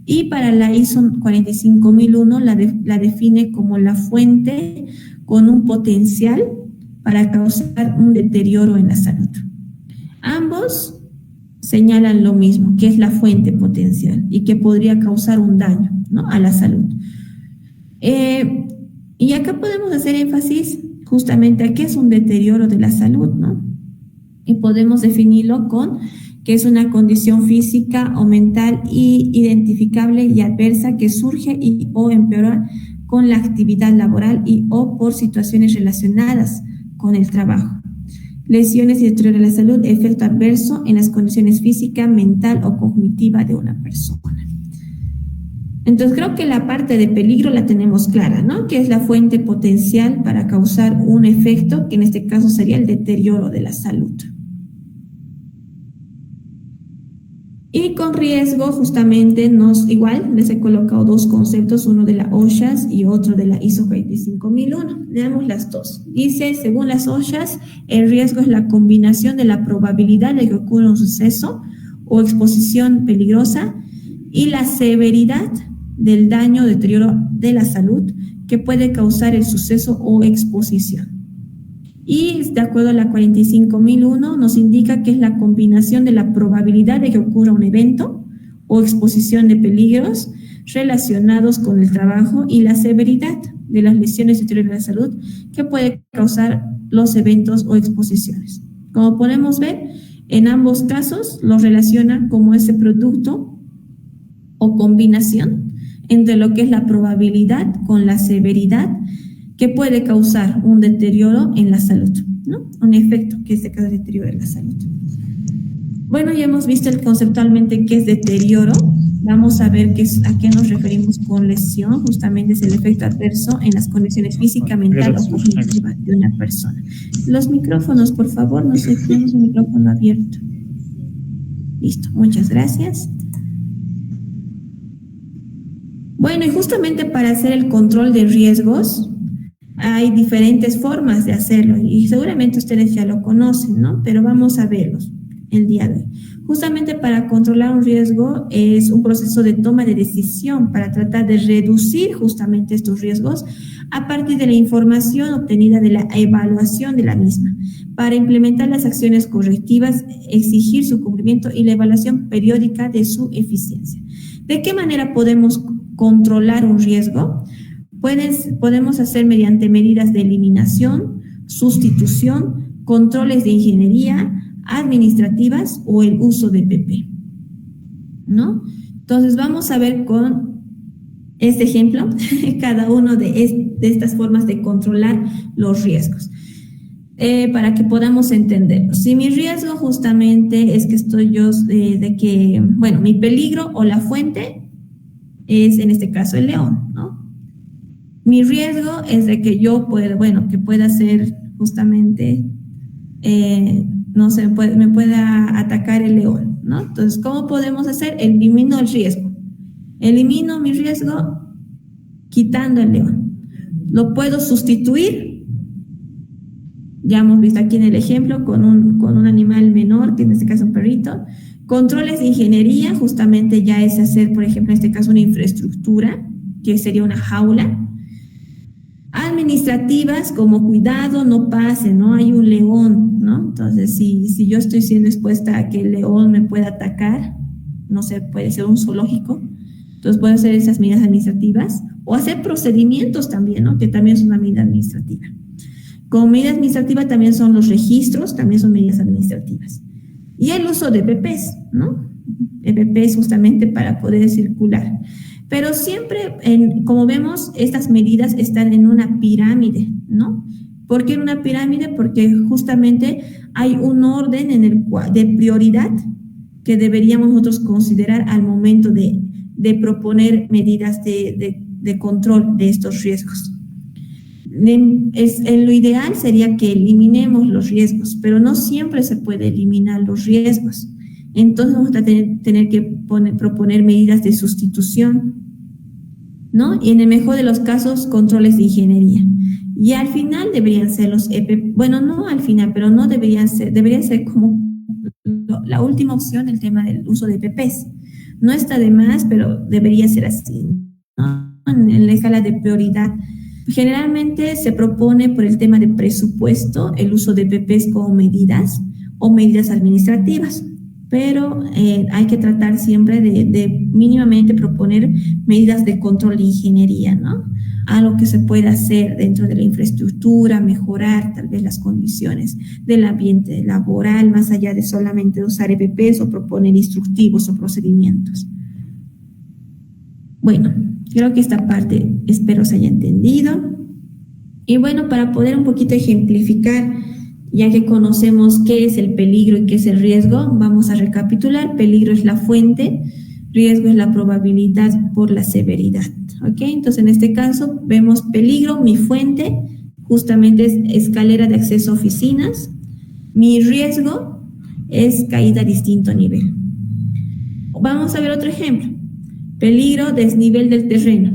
Y para la ISO 45001 la define como la fuente con un potencial para causar un deterioro en la salud. Ambos señalan lo mismo, que es la fuente potencial y que podría causar un daño, ¿no?, a la salud. Y acá podemos hacer énfasis justamente a qué es un deterioro de la salud, ¿no? Y podemos definirlo con que es una condición física o mental identificable y adversa que surge o empeora con la actividad laboral o por situaciones relacionadas con el trabajo. Lesiones y deterioro de la salud, efecto adverso en las condiciones física, mental o cognitiva de una persona. Entonces creo que la parte de peligro la tenemos clara, ¿no?, que es la fuente potencial para causar un efecto, que en este caso sería el deterioro de la salud. Y con riesgo, justamente, igual les he colocado dos conceptos, uno de la OSHAs y otro de la ISO 25001. Leamos las dos. Dice, según las OSHAs, el riesgo es la combinación de la probabilidad de que ocurra un suceso o exposición peligrosa y la severidad del daño o deterioro de la salud que puede causar el suceso o exposición. Y de acuerdo a la 45001 nos indica que es la combinación de la probabilidad de que ocurra un evento o exposición de peligros relacionados con el trabajo y la severidad de las lesiones deterioro de la salud que puede causar los eventos o exposiciones. Como podemos ver, en ambos casos los relaciona como ese producto o combinación entre lo que es la probabilidad con la severidad que puede causar un deterioro en la salud, ¿no? Un efecto que es de cada deterioro en la salud. Bueno, ya hemos visto conceptualmente qué es deterioro. Vamos a ver a qué nos referimos con lesión. Justamente es el efecto adverso en las condiciones física, mental o cognitiva de una persona. Los micrófonos, por favor, no sé, tenemos un micrófono abierto. Listo, muchas gracias. Bueno, y justamente para hacer el control de riesgos, hay diferentes formas de hacerlo y seguramente ustedes ya lo conocen, ¿no? Pero vamos a verlos el día de hoy. Justamente para controlar un riesgo es un proceso de toma de decisión para tratar de reducir justamente estos riesgos a partir de la información obtenida de la evaluación de la misma, para implementar las acciones correctivas, exigir su cumplimiento y la evaluación periódica de su eficiencia. ¿De qué manera podemos controlar un riesgo? Podemos hacer mediante medidas de eliminación, sustitución, controles de ingeniería, administrativas o el uso de PP, ¿no? Entonces vamos a ver con este ejemplo cada uno de estas formas de controlar los riesgos para que podamos entenderlo. Si mi riesgo justamente es que estoy yo bueno, mi peligro o la fuente es en este caso el león, ¿no? Mi riesgo es de que yo pueda ser justamente, no sé, me pueda atacar el león, ¿no? Entonces, ¿cómo podemos hacer? Elimino el riesgo. Elimino mi riesgo quitando el león. Lo puedo sustituir. Ya hemos visto aquí en el ejemplo con un animal menor, que en este caso un perrito. Controles de ingeniería, justamente ya es hacer, por ejemplo, en este caso una infraestructura, que sería una jaula. Administrativas, como cuidado, no pase, ¿no? Hay un león, ¿no? Entonces, si yo estoy siendo expuesta a que el león me pueda atacar, no sé, puede ser un zoológico, entonces puedo hacer esas medidas administrativas o hacer procedimientos también, ¿no? Que también es una medida administrativa. Como medida administrativa también son los registros, también son medidas administrativas. Y el uso de EPPs, ¿no? EPPs justamente para poder circular. Pero siempre, como vemos, estas medidas están en una pirámide, ¿no? ¿Por qué en una pirámide? Porque justamente hay un orden de prioridad que deberíamos nosotros considerar al momento de proponer medidas de control de estos riesgos. Lo ideal sería que eliminemos los riesgos, pero no siempre se puede eliminar los riesgos. Entonces vamos a tener que proponer medidas de sustitución, ¿no? Y en el mejor de los casos, controles de ingeniería. Y al final deberían ser los EPP, bueno, no al final, pero no deberían ser como la última opción el tema del uso de EPPs. No está de más, pero debería ser así, ¿no? En la escala de prioridad. Generalmente se propone por el tema de presupuesto el uso de EPPs como medidas o medidas administrativas. Pero hay que tratar siempre de mínimamente proponer medidas de control de ingeniería, ¿no? Algo que se pueda hacer dentro de la infraestructura, mejorar tal vez las condiciones del ambiente laboral, más allá de solamente usar EPPs o proponer instructivos o procedimientos. Bueno, creo que esta parte espero se haya entendido. Y bueno, para poder un poquito ejemplificar, ya que conocemos qué es el peligro y qué es el riesgo, vamos a recapitular. Peligro es la fuente, riesgo es la probabilidad por la severidad. ¿Ok? Entonces, en este caso, vemos peligro, mi fuente, justamente es escalera de acceso a oficinas. Mi riesgo es caída a distinto nivel. Vamos a ver otro ejemplo. Peligro, desnivel del terreno.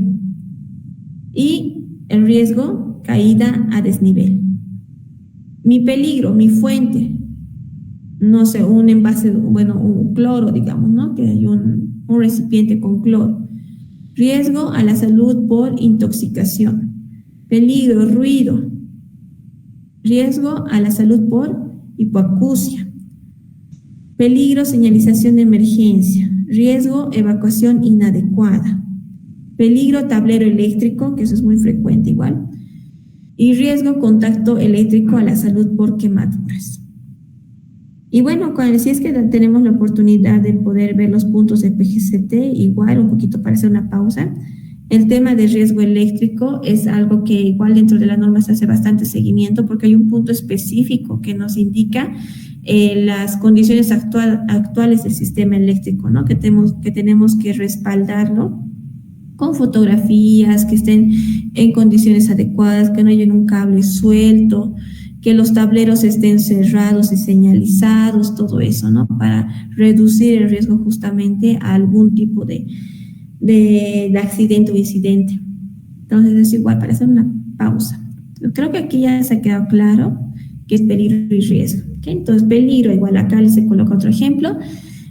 Y el riesgo, caída a desnivel. Mi peligro, mi fuente, no sé, un envase, bueno, un cloro, digamos, ¿no? Que hay un recipiente con cloro. Riesgo a la salud por intoxicación. Peligro, ruido. riesgo a la salud por hipoacusia, peligro, señalización de emergencia, riesgo, evacuación inadecuada, peligro, tablero eléctrico, que eso es muy frecuente igual, y riesgo, contacto eléctrico a la salud por quemaduras. Y bueno, si es que tenemos la oportunidad de poder ver los puntos de PGCT, igual un poquito para hacer una pausa, el tema de riesgo eléctrico es algo que igual dentro de la norma se hace bastante seguimiento porque hay un punto específico que nos indica las condiciones actuales del sistema eléctrico, ¿no? Que tenemos que respaldarlo con fotografías, que estén en condiciones adecuadas, que no haya un cable suelto, que los tableros estén cerrados y señalizados, todo eso, ¿no? Para reducir el riesgo justamente a algún tipo de accidente o incidente. Entonces es igual para hacer una pausa. Creo que aquí ya se ha quedado claro que es peligro y riesgo. ¿Okay? Entonces peligro, igual acá se coloca otro ejemplo.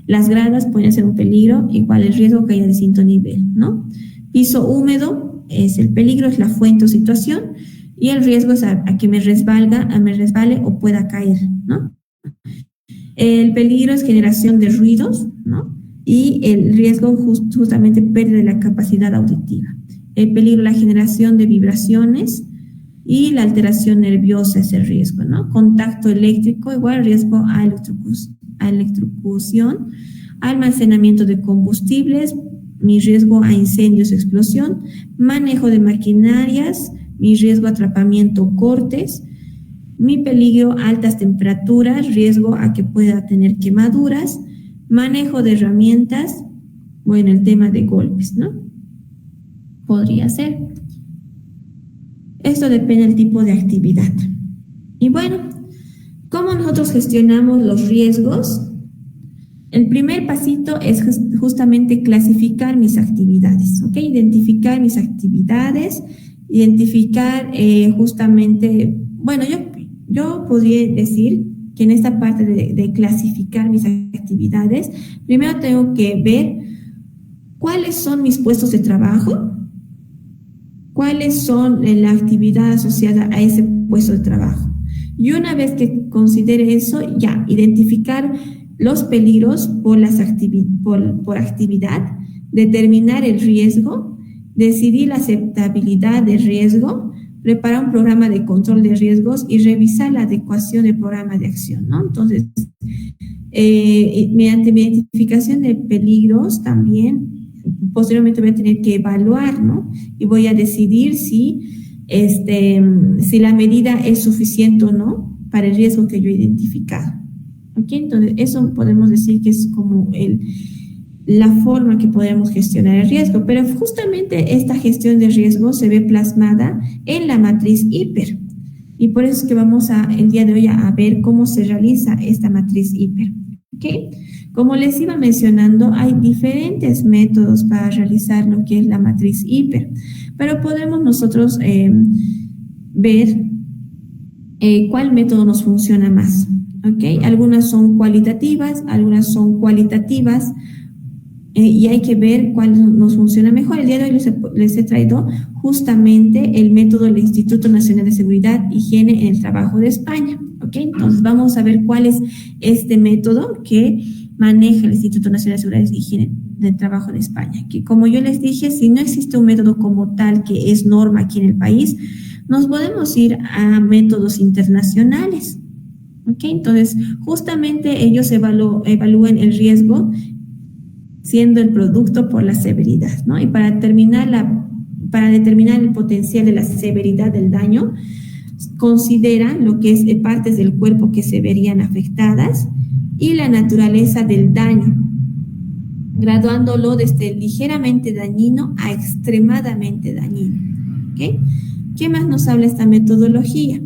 Las gradas pueden ser un peligro, igual el riesgo que haya de distinto nivel, ¿no? Piso húmedo es el peligro, es la fuente o situación, y el riesgo es a que me resbale o pueda caer, ¿no? El peligro es generación de ruidos, ¿no? Y el riesgo justamente pérdida de la capacidad auditiva. El peligro, la generación de vibraciones y la alteración nerviosa es el riesgo, ¿no? Contacto eléctrico, igual riesgo a electrocución, almacenamiento de combustibles, mi riesgo a incendios, explosión, manejo de maquinarias, mi riesgo a atrapamiento o cortes, mi peligro altas temperaturas, riesgo a que pueda tener quemaduras, manejo de herramientas, bueno, el tema de golpes, ¿no? Podría ser. Esto depende del tipo de actividad. Y bueno, ¿cómo nosotros gestionamos los riesgos? El primer pasito es justamente clasificar mis actividades, ¿ok? Identificar mis actividades, identificar justamente, bueno, yo podría decir que en esta parte de clasificar mis actividades, primero tengo que ver cuáles son mis puestos de trabajo, cuáles son la actividad asociada a ese puesto de trabajo. Y una vez que considere eso, ya, identificar los peligros por actividad, determinar el riesgo, decidir la aceptabilidad del riesgo, preparar un programa de control de riesgos y revisar la adecuación del programa de acción, ¿no? Entonces, mediante mi identificación de peligros también, posteriormente voy a tener que evaluar, ¿no? Y voy a decidir si la medida es suficiente o no para el riesgo que yo he identificado. ¿Ok? Entonces, eso podemos decir que es como la forma que podemos gestionar el riesgo, pero justamente esta gestión de riesgo se ve plasmada en la matriz HIPER. Y por eso es que vamos el día de hoy a ver cómo se realiza esta matriz HIPER. ¿Ok? Como les iba mencionando, hay diferentes métodos para realizar lo que es la matriz HIPER, pero podemos nosotros ver cuál método nos funciona más. ¿Ok? Algunas son cualitativas, algunas son cualitativas, y hay que ver cuál nos funciona mejor. El día de hoy les he traído justamente el método del Instituto Nacional de Seguridad e Higiene en el Trabajo de España. ¿Ok? Entonces vamos a ver cuál es este método que maneja el Instituto Nacional de Seguridad e Higiene del Trabajo de España. Que como yo les dije, si no existe un método como tal que es norma aquí en el país, nos podemos ir a métodos internacionales. ¿Ok? Entonces, justamente ellos evalúan el riesgo siendo el producto por la severidad, ¿no? Y para determinar el potencial de la severidad del daño, consideran lo que es partes del cuerpo que se verían afectadas y la naturaleza del daño, graduándolo desde ligeramente dañino a extremadamente dañino. ¿Okay? ¿Qué más nos habla esta metodología?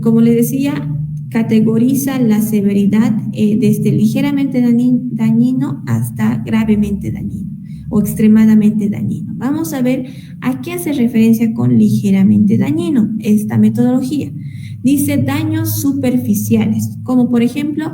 Como les decía, categoriza la severidad desde ligeramente dañino hasta gravemente dañino o extremadamente dañino. Vamos a ver a qué hace referencia con ligeramente dañino esta metodología. Dice daños superficiales, como por ejemplo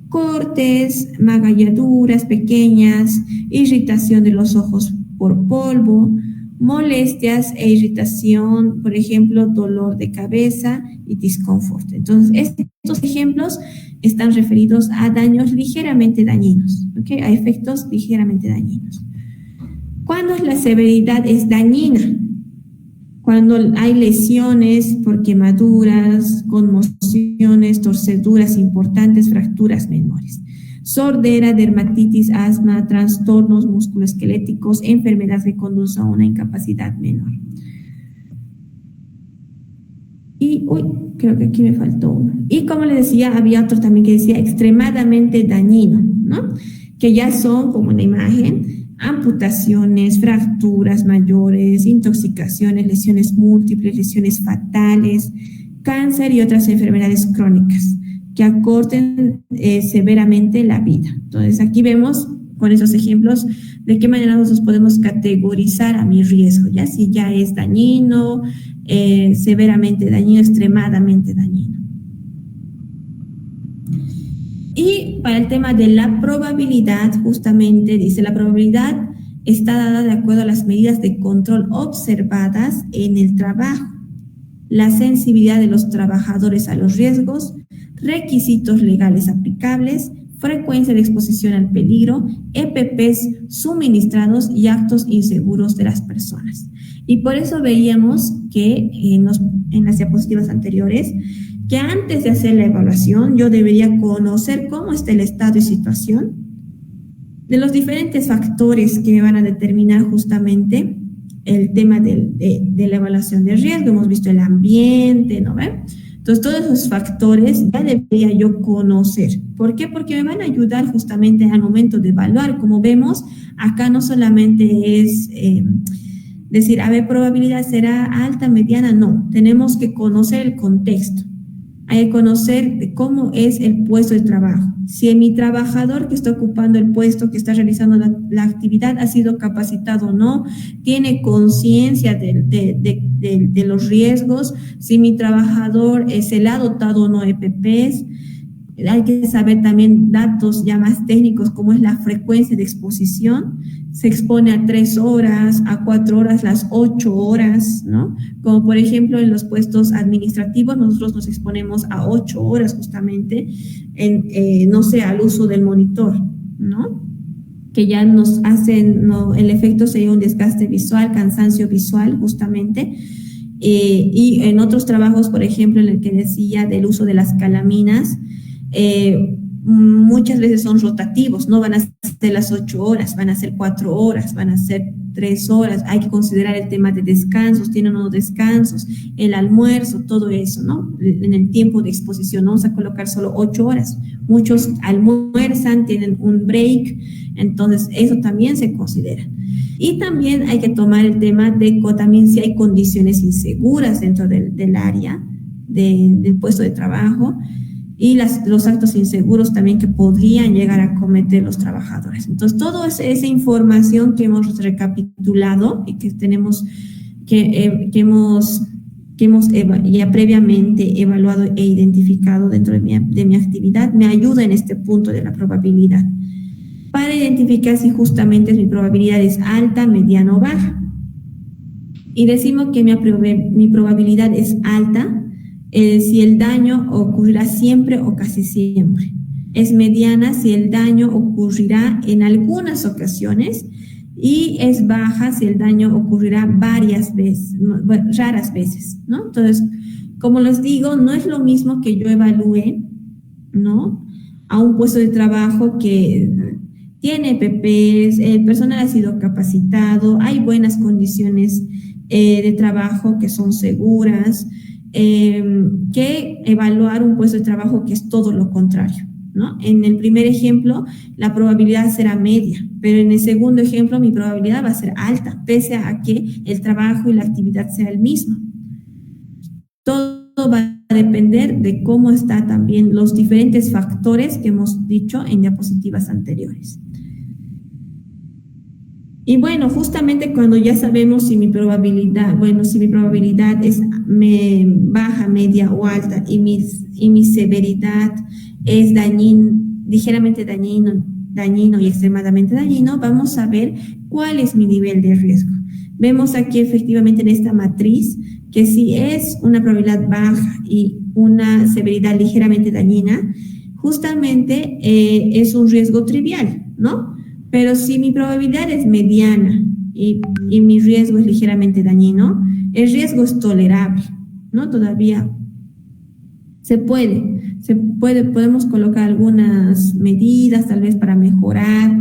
cortes, magalladuras pequeñas, irritación de los ojos por polvo, molestias e irritación, por ejemplo, dolor de cabeza y disconfort. Entonces, estos ejemplos están referidos a daños ligeramente dañinos, ¿ok? A efectos ligeramente dañinos. ¿Cuándo la severidad es dañina? Cuando hay lesiones por quemaduras, conmociones, torceduras importantes, fracturas menores. Sordera, dermatitis, asma, trastornos musculoesqueléticos, enfermedad que conduce a una incapacidad menor. Y, creo que aquí me faltó uno. Y como les decía, había otro también que decía extremadamente dañino, ¿no? Que ya son, como en la imagen, amputaciones, fracturas mayores, intoxicaciones, lesiones múltiples, lesiones fatales, cáncer y otras enfermedades crónicas que acorten severamente la vida. Entonces, aquí vemos con esos ejemplos de qué manera nosotros podemos categorizar a mi riesgo, ya si ya es dañino, severamente dañino, extremadamente dañino. Y para el tema de la probabilidad, justamente dice, la probabilidad está dada de acuerdo a las medidas de control observadas en el trabajo, la sensibilidad de los trabajadores a los riesgos, requisitos legales aplicables, frecuencia de exposición al peligro, EPPs suministrados y actos inseguros de las personas. Y por eso veíamos que en las diapositivas anteriores, que antes de hacer la evaluación yo debería conocer cómo está el estado y situación de los diferentes factores que me van a determinar justamente el tema de la evaluación de riesgo. Hemos visto el ambiente, ¿no ven? Entonces, todos esos factores ya debería yo conocer. ¿Por qué? Porque me van a ayudar justamente al momento de evaluar. Como vemos, acá no solamente es decir, a ver, probabilidad será alta, mediana, no. Tenemos que conocer el contexto. Hay que conocer de cómo es el puesto de trabajo. Si mi trabajador que está ocupando el puesto, que está realizando la actividad, ha sido capacitado o no, tiene conciencia de los riesgos, si mi trabajador se le ha dotado o no EPPs. Hay que saber también datos ya más técnicos, como es la frecuencia de exposición. Se expone a 3 horas, a 4 horas, las 8 horas, ¿no? Como por ejemplo en los puestos administrativos, nosotros nos exponemos a 8 horas justamente, no sé, al uso del monitor, ¿no? Que ya nos hacen, no, el efecto sería un desgaste visual, cansancio visual justamente. Y en otros trabajos, por ejemplo, en el que decía del uso de las calaminas, muchas veces son rotativos, no van a ser las 8 horas, van a ser 4 horas, van a ser 3 horas. Hay que considerar el tema de descansos, tienen unos descansos, el almuerzo, todo eso, ¿no? En el tiempo de exposición, no vamos a colocar solo 8 horas. Muchos almuerzan, tienen un break, entonces eso también se considera. Y también hay que tomar el tema de también si hay condiciones inseguras dentro del área, del puesto de trabajo, y los actos inseguros también que podrían llegar a cometer los trabajadores. Entonces, toda esa información que hemos recapitulado y que tenemos, que hemos ya previamente evaluado e identificado dentro de mi actividad, me ayuda en este punto de la probabilidad, para identificar si justamente mi probabilidad es alta, mediana o baja. Y decimos que mi probabilidad es alta si el daño ocurrirá siempre o casi siempre. Es mediana si el daño ocurrirá en algunas ocasiones, y es baja si el daño ocurrirá varias veces, raras veces, ¿no? Entonces, como les digo, no es lo mismo que yo evalúe, ¿no?, a un puesto de trabajo que tiene EPPs, el personal ha sido capacitado, hay buenas condiciones de trabajo que son seguras, que evaluar un puesto de trabajo que es todo lo contrario, ¿no? En el primer ejemplo, la probabilidad será media, pero en el segundo ejemplo, mi probabilidad va a ser alta, pese a que el trabajo y la actividad sea el mismo. Todo va a depender de cómo están también los diferentes factores que hemos dicho en diapositivas anteriores. Y bueno, justamente cuando ya sabemos si mi probabilidad es baja, media o alta, y mi severidad es ligeramente dañino y extremadamente dañino, vamos a ver ¿Cuál es mi nivel de riesgo? Vemos aquí efectivamente en esta matriz que si es una probabilidad baja y una severidad ligeramente dañina, justamente es un riesgo trivial, ¿no? Pero si mi probabilidad es mediana y mi riesgo es ligeramente dañino, el riesgo es tolerable, ¿no? Todavía podemos colocar algunas medidas tal vez para mejorar,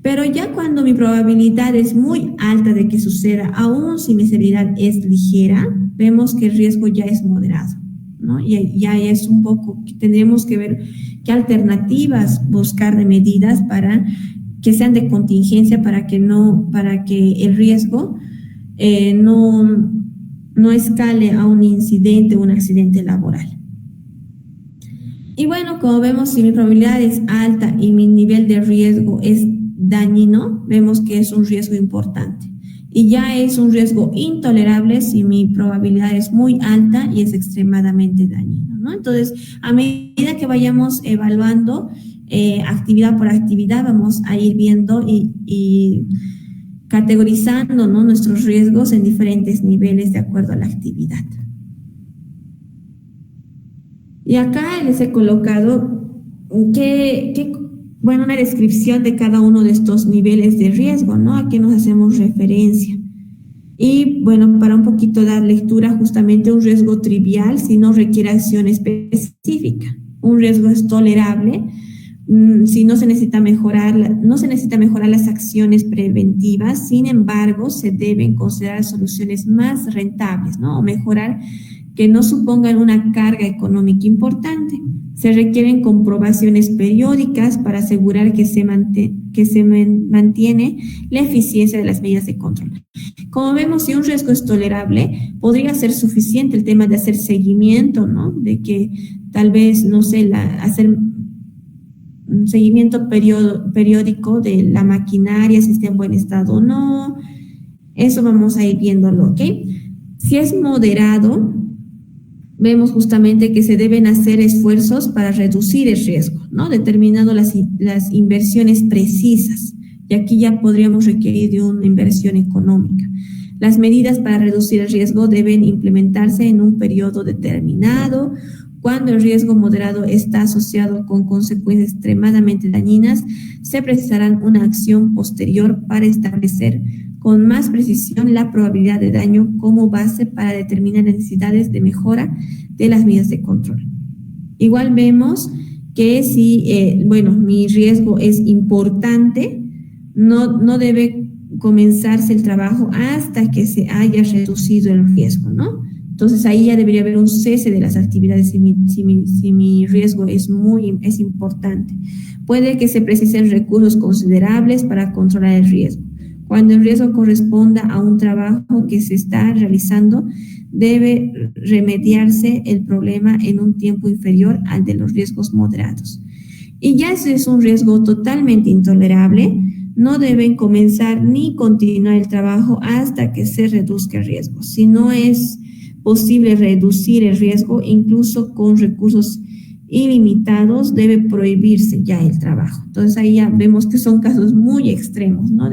pero ya cuando mi probabilidad es muy alta de que suceda, aun si mi severidad es ligera, vemos que el riesgo ya es moderado, ¿no? Y ya es un poco, tendremos que ver qué alternativas buscar de medidas para que sean de contingencia, para que el riesgo no escale a un incidente o un accidente laboral. Y bueno, como vemos, si mi probabilidad es alta y mi nivel de riesgo es dañino, vemos que es un riesgo importante. Y ya es un riesgo intolerable si mi probabilidad es muy alta y es extremadamente dañino, ¿no? Entonces, a medida que vayamos evaluando actividad por actividad, vamos a ir viendo y categorizando, ¿no?, nuestros riesgos en diferentes niveles de acuerdo a la actividad. Y acá les he colocado una descripción de cada uno de estos niveles de riesgo, ¿no? A qué nos hacemos referencia. Y bueno, para un poquito dar lectura, justamente un riesgo trivial si no requiere acción específica. Un riesgo es tolerable si no se necesita mejorar las acciones preventivas. Sin embargo, se deben considerar soluciones más rentables, ¿no? O mejorar que no supongan una carga económica importante. Se requieren comprobaciones periódicas para asegurar que se mantiene la eficiencia de las medidas de control. Como vemos, si un riesgo es tolerable, podría ser suficiente el tema de hacer seguimiento, ¿no? De que tal vez, no sé, hacer un seguimiento periódico de la maquinaria, si está en buen estado o no. Eso vamos a ir viéndolo, ¿ok? Si es moderado, vemos justamente que se deben hacer esfuerzos para reducir el riesgo, ¿no? Determinando las inversiones precisas. Y aquí ya podríamos requerir de una inversión económica. Las medidas para reducir el riesgo deben implementarse en un periodo determinado. Cuando el riesgo moderado está asociado con consecuencias extremadamente dañinas, se precisará una acción posterior para establecer con más precisión la probabilidad de daño como base para determinar necesidades de mejora de las medidas de control. Igual vemos que si, mi riesgo es importante, no debe comenzarse el trabajo hasta que se haya reducido el riesgo, ¿no? Entonces ahí ya debería haber un cese de las actividades si mi riesgo es importante. Puede que se precisen recursos considerables para controlar el riesgo. Cuando el riesgo corresponda a un trabajo que se está realizando, debe remediarse el problema en un tiempo inferior al de los riesgos moderados. Y ya si es un riesgo totalmente intolerable, no deben comenzar ni continuar el trabajo hasta que se reduzca el riesgo. Si no es posible reducir el riesgo, incluso con recursos ilimitados, debe prohibirse ya el trabajo. Entonces ahí ya vemos que son casos muy extremos, ¿no?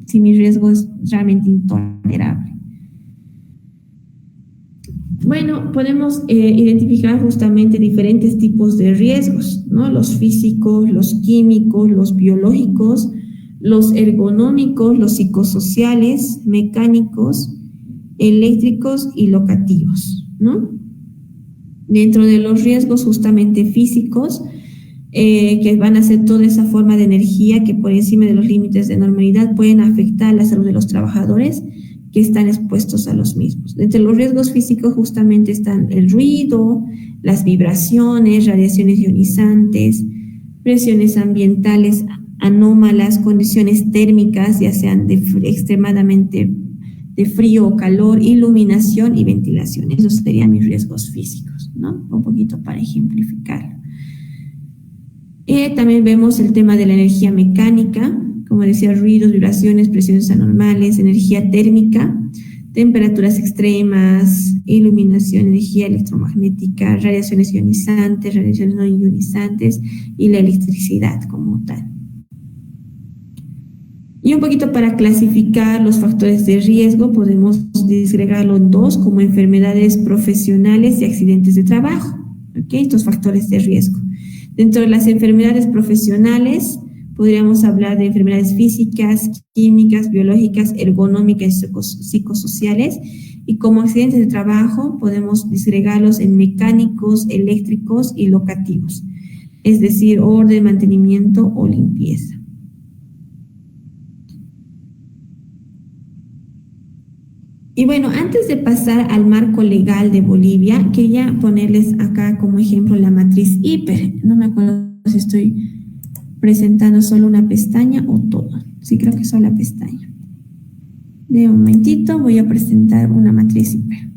Si mi riesgo es realmente intolerable. Bueno, podemos identificar justamente diferentes tipos de riesgos, ¿no? Los físicos, los químicos, los biológicos, los ergonómicos, los psicosociales, mecánicos, eléctricos y locativos, ¿no? Dentro de los riesgos justamente físicos, que van a ser toda esa forma de energía que por encima de los límites de normalidad pueden afectar la salud de los trabajadores que están expuestos a los mismos. Entre los riesgos físicos justamente están el ruido, las vibraciones, radiaciones ionizantes, presiones ambientales anómalas, condiciones térmicas, ya sean extremadamente de frío o calor, iluminación y ventilación. Esos serían mis riesgos físicos, ¿no? Un poquito para ejemplificarlo. También vemos el tema de la energía mecánica, como decía, ruidos, vibraciones, presiones anormales, energía térmica, temperaturas extremas, iluminación, energía electromagnética, radiaciones ionizantes, radiaciones no ionizantes y la electricidad como tal. Y un poquito para clasificar los factores de riesgo, podemos disgregarlo en dos, como enfermedades profesionales y accidentes de trabajo. ¿Okay? Estos factores de riesgo. Dentro de las enfermedades profesionales, podríamos hablar de enfermedades físicas, químicas, biológicas, ergonómicas y psicosociales. Y como accidentes de trabajo, podemos disgregarlos en mecánicos, eléctricos y locativos. Es decir, orden, mantenimiento o limpieza. Y bueno, antes de pasar al marco legal de Bolivia, quería ponerles acá como ejemplo la matriz hiper. No me acuerdo si estoy presentando solo una pestaña o todo. Sí, creo que solo la pestaña. De un momentito voy a presentar una matriz hiper.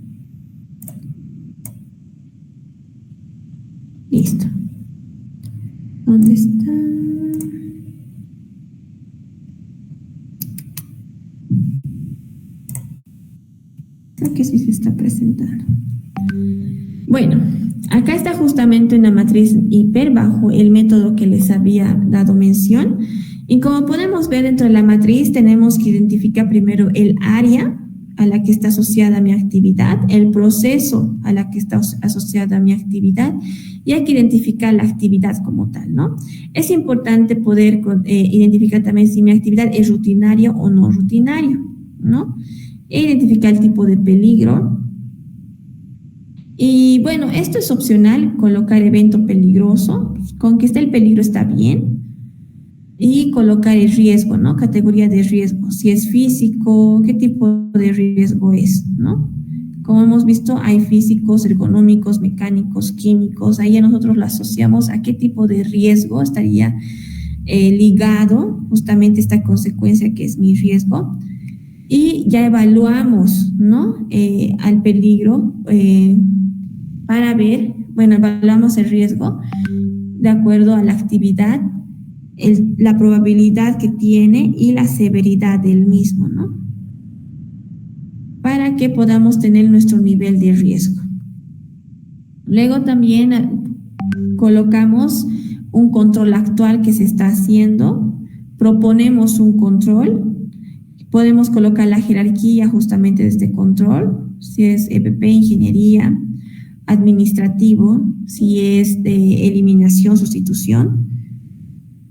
Listo. ¿Dónde está? Creo que sí se está presentando. Bueno, acá está justamente una matriz hiper bajo el método que les había dado mención. Y como podemos ver dentro de la matriz, tenemos que identificar primero el área a la que está asociada mi actividad, el proceso a la que está asociada mi actividad, y hay que identificar la actividad como tal, ¿no? Es importante poder identificar también si mi actividad es rutinaria o no rutinaria, ¿no? E identificar el tipo de peligro. Y bueno, esto es opcional, colocar evento peligroso, con que esté el peligro está bien. Y colocar el riesgo, ¿no? Categoría de riesgo, si es físico, qué tipo de riesgo es, ¿no? Como hemos visto, hay físicos, ergonómicos, mecánicos, químicos, ahí nosotros lo asociamos a qué tipo de riesgo estaría ligado justamente esta consecuencia que es mi riesgo. Y ya evaluamos, ¿no? Al peligro para ver, bueno, evaluamos el riesgo de acuerdo a la actividad, la probabilidad que tiene y la severidad del mismo, ¿no? Para que podamos tener nuestro nivel de riesgo. Luego también colocamos un control actual que se está haciendo, proponemos un control, podemos colocar la jerarquía justamente de este control, si es EPP, ingeniería, administrativo, si es de eliminación, sustitución.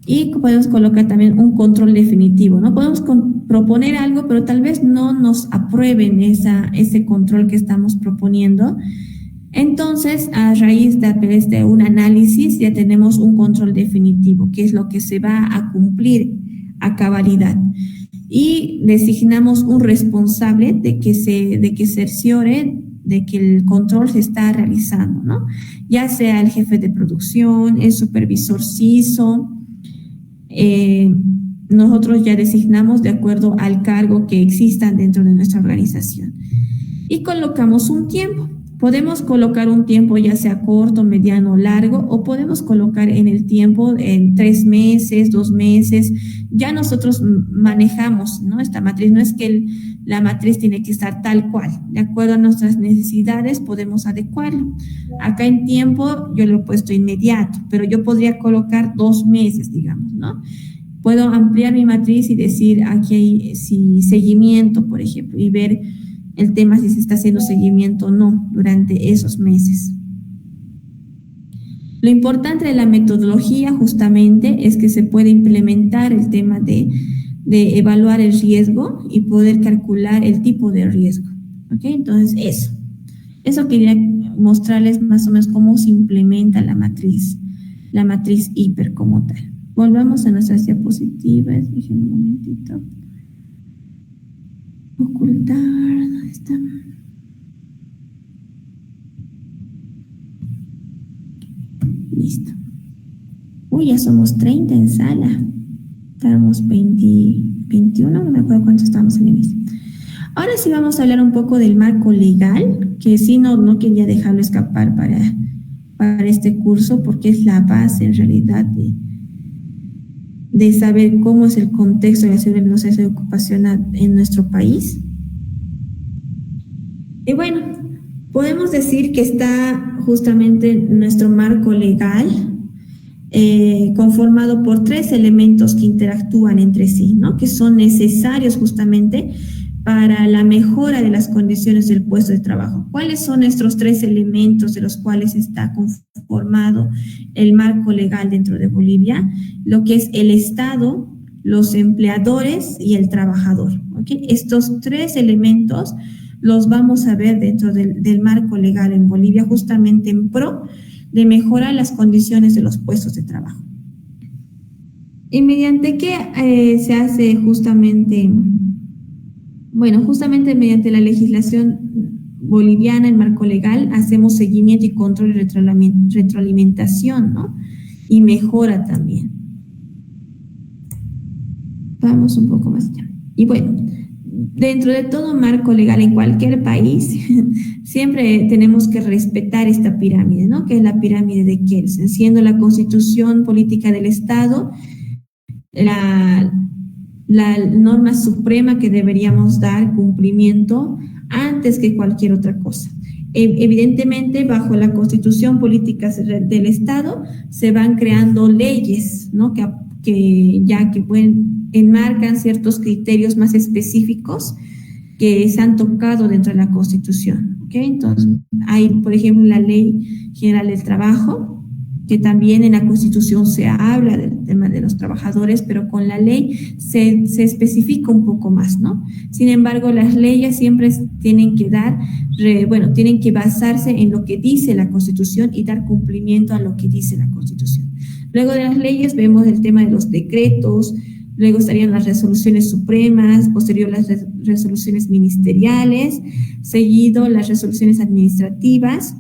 Y podemos colocar también un control definitivo, ¿no? Podemos proponer algo, pero tal vez no nos aprueben ese control que estamos proponiendo. Entonces, a raíz de un análisis, ya tenemos un control definitivo, que es lo que se va a cumplir a cabalidad. Y designamos un responsable de que cerciore de que el control se está realizando, ¿no? Ya sea el jefe de producción, el supervisor CISO. Nosotros ya designamos de acuerdo al cargo que exista dentro de nuestra organización. Y colocamos un tiempo. Podemos colocar un tiempo ya sea corto, mediano o largo, o podemos colocar en el tiempo en 3 meses, 2 meses. Ya nosotros manejamos, ¿no? Esta matriz. No es que la matriz tiene que estar tal cual. De acuerdo a nuestras necesidades podemos adecuarlo. Acá en tiempo yo lo he puesto inmediato, pero yo podría colocar 2 meses, digamos, ¿no? Puedo ampliar mi matriz y decir aquí hay seguimiento, por ejemplo, y ver el tema si se está haciendo seguimiento o no durante esos meses. Lo importante de la metodología justamente es que se puede implementar el tema de evaluar el riesgo y poder calcular el tipo de riesgo. ¿Ok? Entonces eso quería mostrarles más o menos cómo se implementa la matriz hiper como tal. Volvamos a nuestras diapositivas. Déjenme un momentito. Ocultar, ¿dónde está? Listo. Uy, ya somos 30 en sala. Estábamos 21, no me acuerdo cuántos estábamos en el inicio. Ahora sí vamos a hablar un poco del marco legal, que sí no quería dejarlo escapar para este curso, porque es la base en realidad de saber cómo es el contexto de la seguridad en los procesos de ocupación en nuestro país. Y bueno, podemos decir que está justamente nuestro marco legal conformado por 3 elementos que interactúan entre sí, ¿no? Que son necesarios justamente para la mejora de las condiciones del puesto de trabajo. ¿Cuáles son estos 3 elementos de los cuales está conformado el marco legal dentro de Bolivia? Lo que es el Estado, los empleadores y el trabajador, ¿ok? Estos 3 elementos los vamos a ver dentro del marco legal en Bolivia, justamente en pro de mejorar las condiciones de los puestos de trabajo. ¿Y mediante qué se hace justamente? Bueno, justamente mediante la legislación boliviana, el marco legal, hacemos seguimiento y control y retroalimentación, ¿no? Y mejora también. Vamos un poco más allá. Y bueno, dentro de todo marco legal en cualquier país, siempre tenemos que respetar esta pirámide, ¿no? Que es la pirámide de Kelsen, siendo la constitución política del Estado la norma suprema que deberíamos dar cumplimiento antes que cualquier otra cosa. Evidentemente, bajo la constitución política del Estado se van creando leyes, ¿no? que enmarcan ciertos criterios más específicos que se han tocado dentro de la Constitución. ¿Okay? Entonces, hay, por ejemplo, la Ley General del Trabajo, que también en la Constitución se habla del tema de los trabajadores, pero con la ley se especifica un poco más, ¿no? Sin embargo, las leyes siempre tienen que tienen que basarse en lo que dice la Constitución y dar cumplimiento a lo que dice la Constitución. Luego de las leyes vemos el tema de los decretos, luego estarían las resoluciones supremas, posterior las resoluciones ministeriales, seguido las resoluciones administrativas,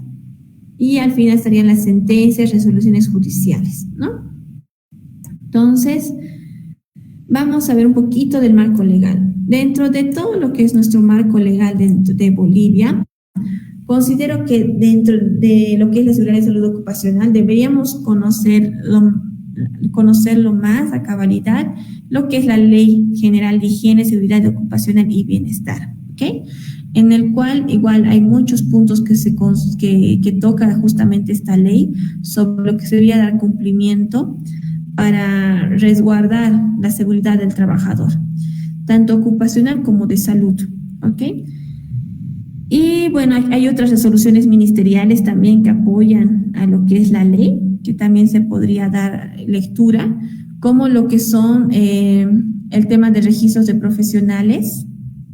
y al final estarían las sentencias, resoluciones judiciales, ¿no? Entonces, vamos a ver un poquito del marco legal. Dentro de todo lo que es nuestro marco legal de Bolivia, considero que dentro de lo que es la seguridad de salud ocupacional deberíamos conocerlo más a cabalidad, lo que es la Ley General de Higiene, Seguridad Ocupacional y Bienestar, ¿ok? En el cual igual hay muchos puntos que toca justamente esta ley sobre lo que se debería dar cumplimiento para resguardar la seguridad del trabajador, tanto ocupacional como de salud, ¿ok? Y bueno, hay otras resoluciones ministeriales también que apoyan a lo que es la ley, que también se podría dar lectura, como lo que son el tema de registros de profesionales,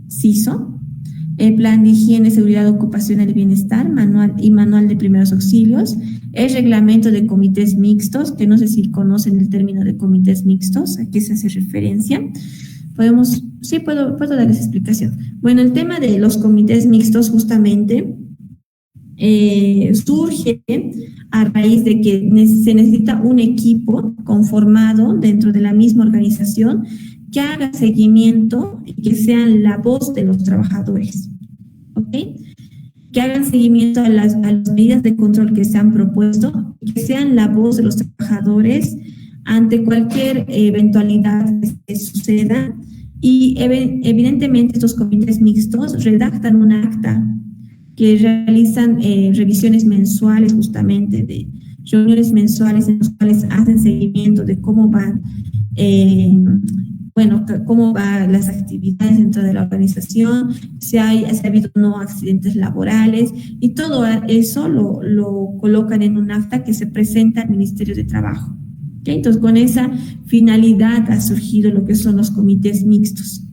CISO, el Plan de Higiene, Seguridad Ocupacional y Bienestar, manual de primeros auxilios, el reglamento de comités mixtos, que no sé si conocen el término de comités mixtos, a qué se hace referencia. Puedo darles explicación. Bueno, el tema de los comités mixtos justamente surge a raíz de que se necesita un equipo conformado dentro de la misma organización que haga seguimiento y que sean la voz de los trabajadores, ¿ok? Que hagan seguimiento a las medidas de control que se han propuesto, que sean la voz de los trabajadores ante cualquier eventualidad que suceda. Y evidentemente estos comités mixtos redactan un acta que realizan revisiones mensuales, justamente de reuniones mensuales en las cuales hacen seguimiento de cómo van cómo van las actividades dentro de la organización, si ha habido no accidentes laborales, y todo eso lo colocan en un acta que se presenta al Ministerio de Trabajo. ¿Okay? Entonces, con esa finalidad ha surgido lo que son los comités mixtos.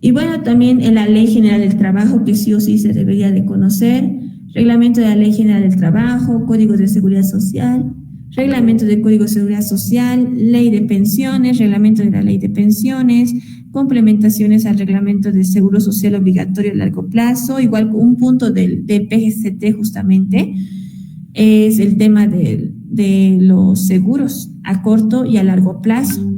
Y bueno, también en la Ley General del Trabajo, que sí o sí se debería de conocer, reglamento de la Ley General del Trabajo, Código de Seguridad Social, reglamento de Código de Seguridad Social, Ley de Pensiones, reglamento de la Ley de Pensiones, complementaciones al reglamento de Seguro Social Obligatorio a largo plazo. Igual un punto del PGCT justamente es el tema de los seguros a corto y a largo plazo.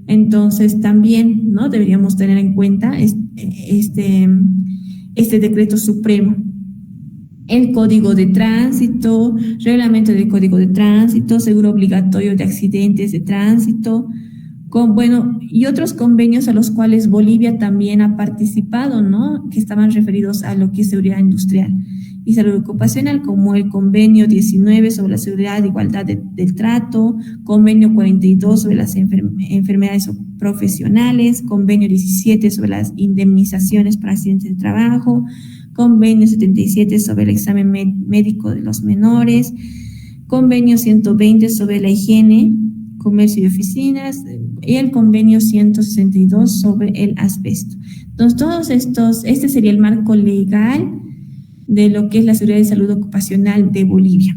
Entonces también, ¿no?, deberíamos tener en cuenta este decreto supremo. El Código de Tránsito, reglamento del Código de Tránsito, seguro obligatorio de accidentes de tránsito, Y otros convenios a los cuales Bolivia también ha participado, ¿no? Que estaban referidos a lo que es seguridad industrial y salud ocupacional, como el convenio 19 sobre la seguridad e igualdad del trato, convenio 42 sobre las enfermedades profesionales, convenio 17 sobre las indemnizaciones por accidentes de trabajo, convenio 77 sobre el examen médico de los menores, convenio 120 sobre la higiene, comercio y oficinas, y el convenio 162 sobre el asbesto. Entonces, todos estos, este sería el marco legal de lo que es la seguridad y salud ocupacional de Bolivia,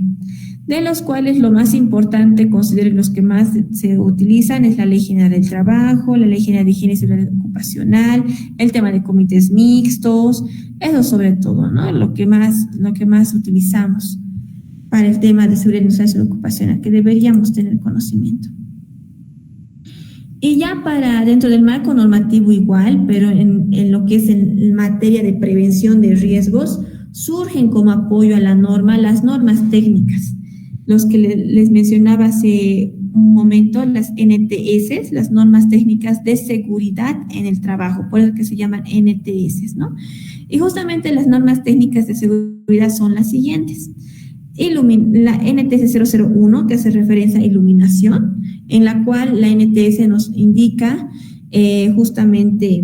de los cuales lo más importante, considero los que más se utilizan, es la Ley General del Trabajo, la Ley General de Higiene y Seguridad Ocupacional, el tema de comités mixtos, eso sobre todo, ¿no? Lo que más utilizamos para el tema de seguridad industrial y salud ocupacional, que deberíamos tener conocimiento. Y ya para dentro del marco normativo igual, pero en lo que es en materia de prevención de riesgos, surgen como apoyo a la norma las normas técnicas, los que les mencionaba hace un momento, las NTS, las normas técnicas de seguridad en el trabajo, por eso que se llaman NTS, ¿no? Y justamente las normas técnicas de seguridad son las siguientes. La NTS 001, que hace referencia a iluminación, en la cual la NTS nos indica justamente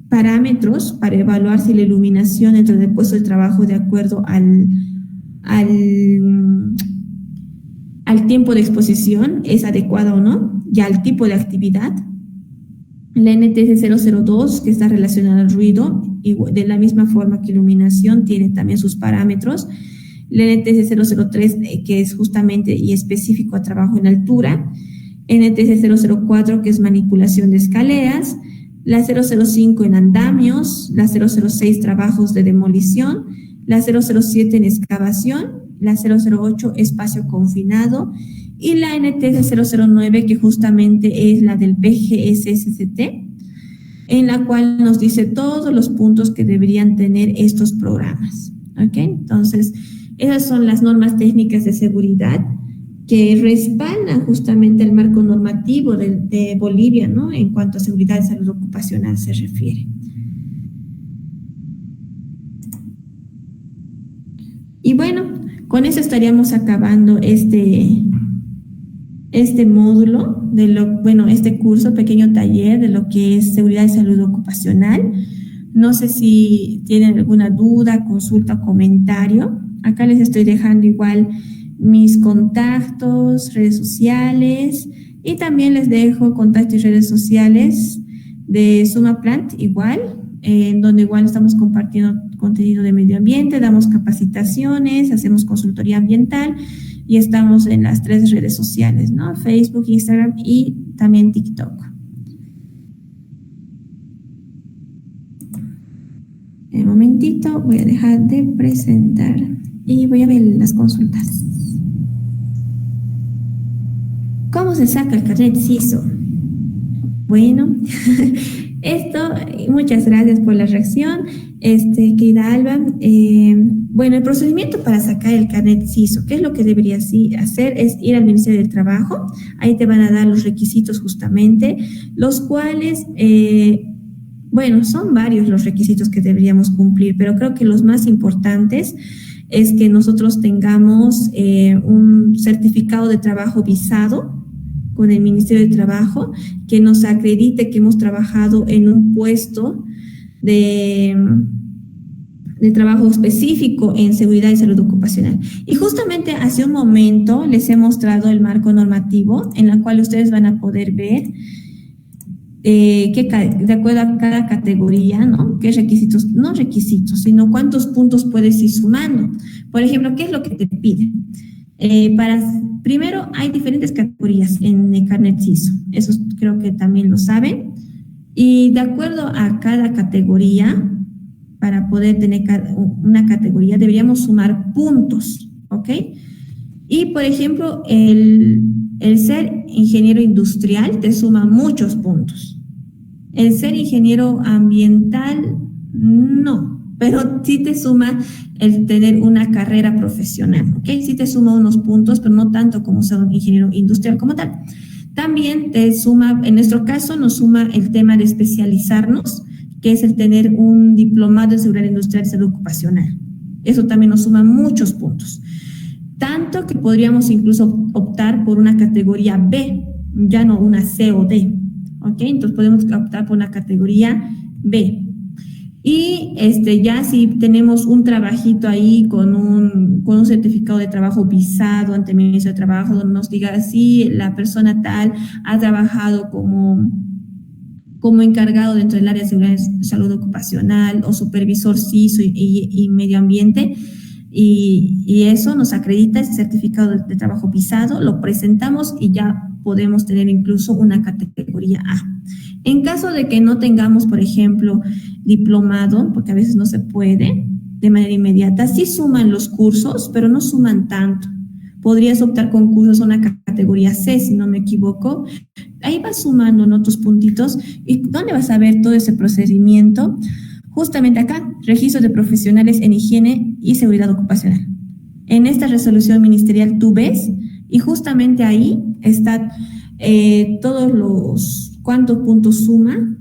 parámetros para evaluar si la iluminación dentro del puesto de trabajo de acuerdo al tiempo de exposición es adecuada o no, y al tipo de actividad. La NTS 002, que está relacionada al ruido, y de la misma forma que iluminación, tiene también sus parámetros. La NTS 003, que es justamente y específico a trabajo en altura. NTS 004, que es manipulación de escaleras. La 005 en andamios. La 006, trabajos de demolición. La 007 en excavación. La 008, espacio confinado. Y la NTS 009, que justamente es la del PGSST, en la cual nos dice todos los puntos que deberían tener estos programas. ¿Ok? Entonces, esas son las normas técnicas de seguridad que respaldan justamente el marco normativo de Bolivia, ¿no? En cuanto a seguridad y salud ocupacional se refiere. Y bueno, con eso estaríamos acabando este módulo, este curso, pequeño taller de lo que es seguridad y salud ocupacional. No sé si tienen alguna duda, consulta o comentario. Acá les estoy dejando igual mis contactos, redes sociales, y también les dejo contactos y redes sociales de Sumaplant igual, en donde igual estamos compartiendo contenido de medio ambiente, damos capacitaciones, hacemos consultoría ambiental y estamos en las 3 redes sociales, ¿no? Facebook, Instagram y también TikTok. Un momentito, voy a dejar de presentar y voy a ver las consultas. ¿Cómo se saca el carnet CISO? Bueno, muchas gracias por la reacción, querida Alba. Bueno, el procedimiento para sacar el carnet CISO, ¿qué es lo que deberías hacer? Es ir al Ministerio del Trabajo, ahí te van a dar los requisitos justamente, los cuales, son varios los requisitos que deberíamos cumplir, pero creo que los más importantes es que nosotros tengamos un certificado de trabajo visado con el Ministerio de Trabajo que nos acredite que hemos trabajado en un puesto de trabajo específico en seguridad y salud ocupacional. Y justamente hace un momento les he mostrado el marco normativo en la cual ustedes van a poder ver de acuerdo a cada categoría, ¿no? ¿Qué requisitos? No requisitos, sino cuántos puntos puedes ir sumando. Por ejemplo, ¿qué es lo que te piden? Primero, hay diferentes categorías en el carnet CISO. Eso creo que también lo saben. Y de acuerdo a cada categoría, para poder tener una categoría, deberíamos sumar puntos, ¿ok? Y, por ejemplo, el ser ingeniero industrial te suma muchos puntos. El ser ingeniero ambiental, no, pero sí te suma el tener una carrera profesional, ¿ok? Sí te suma unos puntos, pero no tanto como ser un ingeniero industrial como tal. También te suma, en nuestro caso, nos suma el tema de especializarnos, que es el tener un diplomado en seguridad industrial y salud ocupacional. Eso también nos suma muchos puntos. Tanto que podríamos incluso optar por una categoría B, ya no una C o D. ¿Ok? Entonces podemos optar por una categoría B. Y ya si tenemos un trabajito ahí con un certificado de trabajo visado ante el Ministerio de Trabajo, donde nos diga si la persona tal ha trabajado como encargado dentro del área de seguridad y salud ocupacional o supervisor CISO y medio ambiente, y eso nos acredita ese certificado de trabajo visado, lo presentamos y ya podemos tener incluso una categoría A. En caso de que no tengamos, por ejemplo, diplomado, porque a veces no se puede de manera inmediata, sí suman los cursos, pero no suman tanto. Podrías optar con cursos a una categoría C, si no me equivoco. Ahí vas sumando, ¿no?, tus puntitos. ¿Y dónde vas a ver todo ese procedimiento? Justamente acá, registro de profesionales en higiene y seguridad ocupacional. En esta resolución ministerial tú ves, y justamente ahí está todos los cuántos puntos suma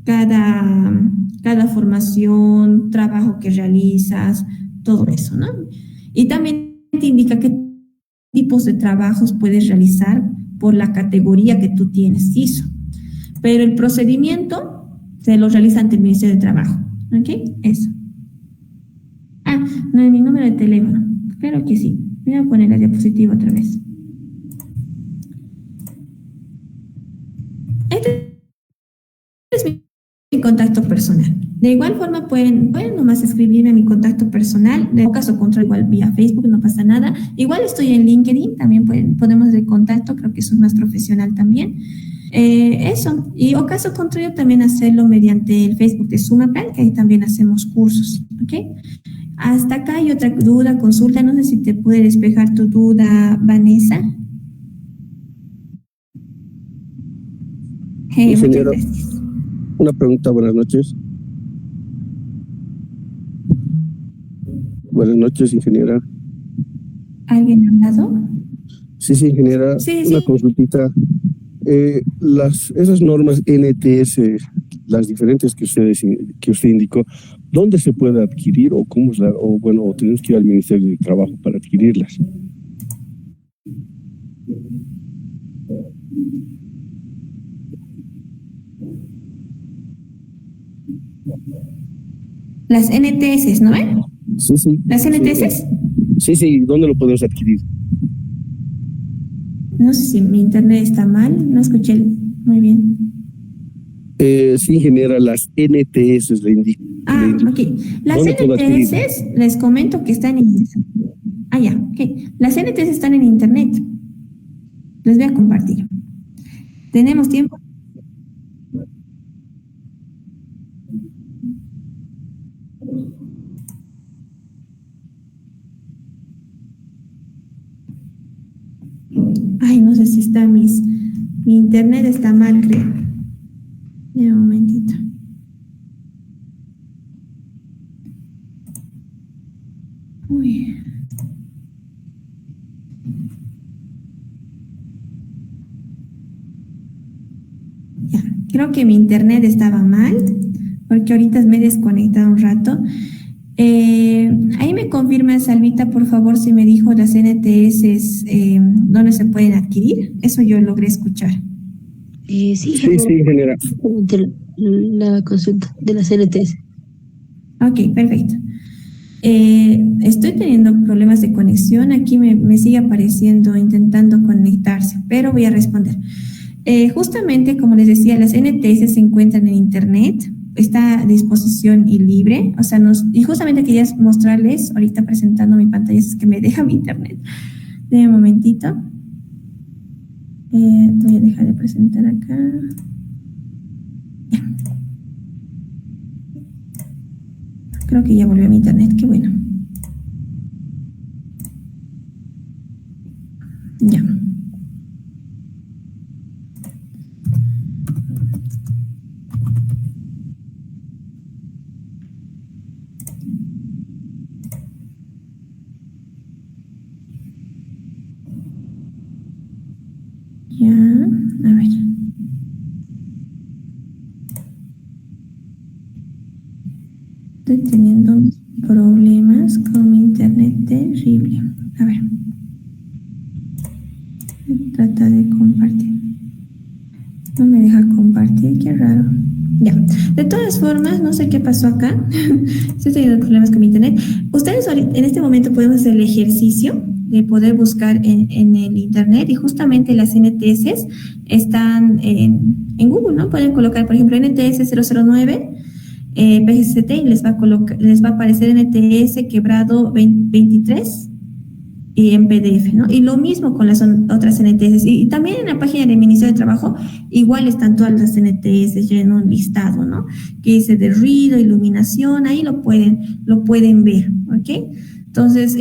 cada formación, trabajo que realizas, todo eso, ¿no? Y también te indica qué tipos de trabajos puedes realizar por la categoría que tú tienes, CISO. Pero el procedimiento se lo realiza ante el Ministerio de Trabajo. ¿Ok? Eso. Ah, no es mi número de teléfono. Claro que sí. Voy a poner la diapositiva otra vez. Este es mi contacto personal. De igual forma pueden nomás escribirme a mi contacto personal, de caso contrario igual vía Facebook, no pasa nada. Igual estoy en LinkedIn, también podemos hacer contacto, creo que eso es más profesional también. Eso, y o caso contrario también hacerlo mediante el Facebook de Sumaplan, que ahí también hacemos cursos, ¿ok? Hasta acá hay otra duda, consulta, no sé si te puede despejar tu duda, Vanessa. Muchas gracias. Una pregunta, buenas noches. Buenas noches, ingeniera. ¿Alguien ha hablado? Sí, ingeniera, sí. Una consultita. Esas normas NTS, las diferentes que usted indicó, ¿dónde se puede adquirir o cómo es o tenemos que ir al Ministerio de Trabajo para adquirirlas? Las NTS, ¿no ven? Sí. ¿Las NTS? Sí, ¿dónde lo podemos adquirir? No sé si mi internet está mal, no escuché muy bien. Sí, ingeniera, las NTS le indico. Ok. Las NTS, les comento que están en... ok. Las NTS están en internet. Les voy a compartir. ¿Tenemos tiempo? No sé si está mi internet está mal, creo. Un momentito. Uy. Ya, creo que mi internet estaba mal, porque ahorita me he desconectado un rato. Ahí me confirma, Salvita, por favor, si me dijo las NTS, ¿dónde se pueden adquirir? Eso yo logré escuchar. Sí, ingeniera. La consulta de las NTS. Ok, perfecto. Estoy teniendo problemas de conexión. Aquí me sigue apareciendo, intentando conectarse, pero voy a responder. Justamente, como les decía, las NTS se encuentran en internet, está a disposición y libre, y justamente quería mostrarles, ahorita presentando mi pantalla, es que me deja mi internet. De un momentito. Voy a dejar de presentar acá. Ya. Creo que ya volvió mi internet, qué bueno. Ya. Ya. Estoy teniendo unos problemas con mi internet terrible. A ver. Trata de compartir. No me deja compartir, qué raro. Ya. De todas formas, no sé qué pasó acá. Estoy teniendo problemas con mi internet. Ustedes en este momento pueden hacer el ejercicio de poder buscar en el internet, y justamente las NTS están en Google, ¿no? Pueden colocar, por ejemplo, NTS 009 PGCT y les va a aparecer NTS quebrado 23 y en PDF, ¿no? Y lo mismo con las otras NTS. Y también en la página del Ministerio de Trabajo, igual están todas las NTS ya en un listado, ¿no? Que dice de ruido, iluminación, ahí lo pueden ver, ¿ok? Entonces,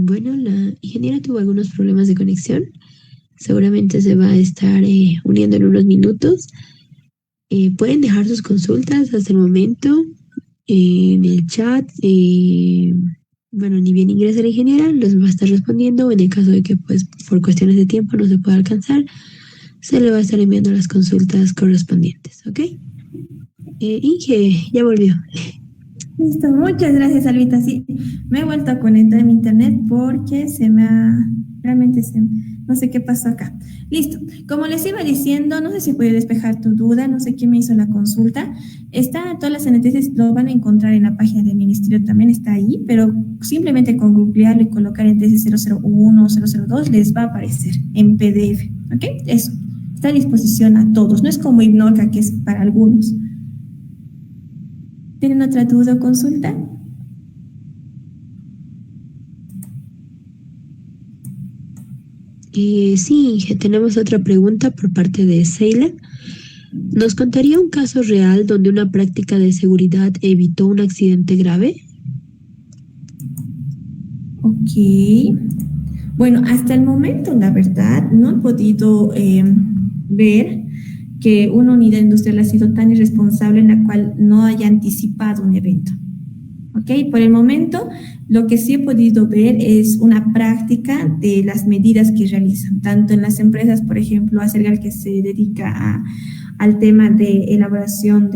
Bueno, la ingeniera tuvo algunos problemas de conexión. Seguramente se va a estar uniendo en unos minutos. Pueden dejar sus consultas hasta el momento en el chat. Bueno, ni bien ingrese la ingeniera, los va a estar respondiendo. En el caso de que, pues, por cuestiones de tiempo no se pueda alcanzar, se le va a estar enviando las consultas correspondientes, ¿ok? Inge, ya volvió. listo, muchas gracias, Alvita. Sí, me he vuelto a conectar a mi internet porque no sé qué pasó acá. Listo, como les iba diciendo, no sé si puede despejar tu duda, no sé quién me hizo la consulta. Todas las NTS lo van a encontrar en la página del ministerio, también está ahí, pero simplemente con googlearlo y colocar NTS 001 o 002 les va a aparecer en PDF, ¿ok? Eso, está a disposición a todos, no es como Ignorca, que es para algunos. ¿Tienen otra duda o consulta? Sí, Inge, tenemos otra pregunta por parte de Seila. ¿Nos contaría un caso real donde una práctica de seguridad evitó un accidente grave? Ok. Bueno, hasta el momento, la verdad, no he podido ver que una unidad industrial ha sido tan irresponsable en la cual no haya anticipado un evento. ¿Ok? Por el momento, lo que sí he podido ver es una práctica de las medidas que realizan, tanto en las empresas, por ejemplo, Acergal, que se dedica al tema de elaboración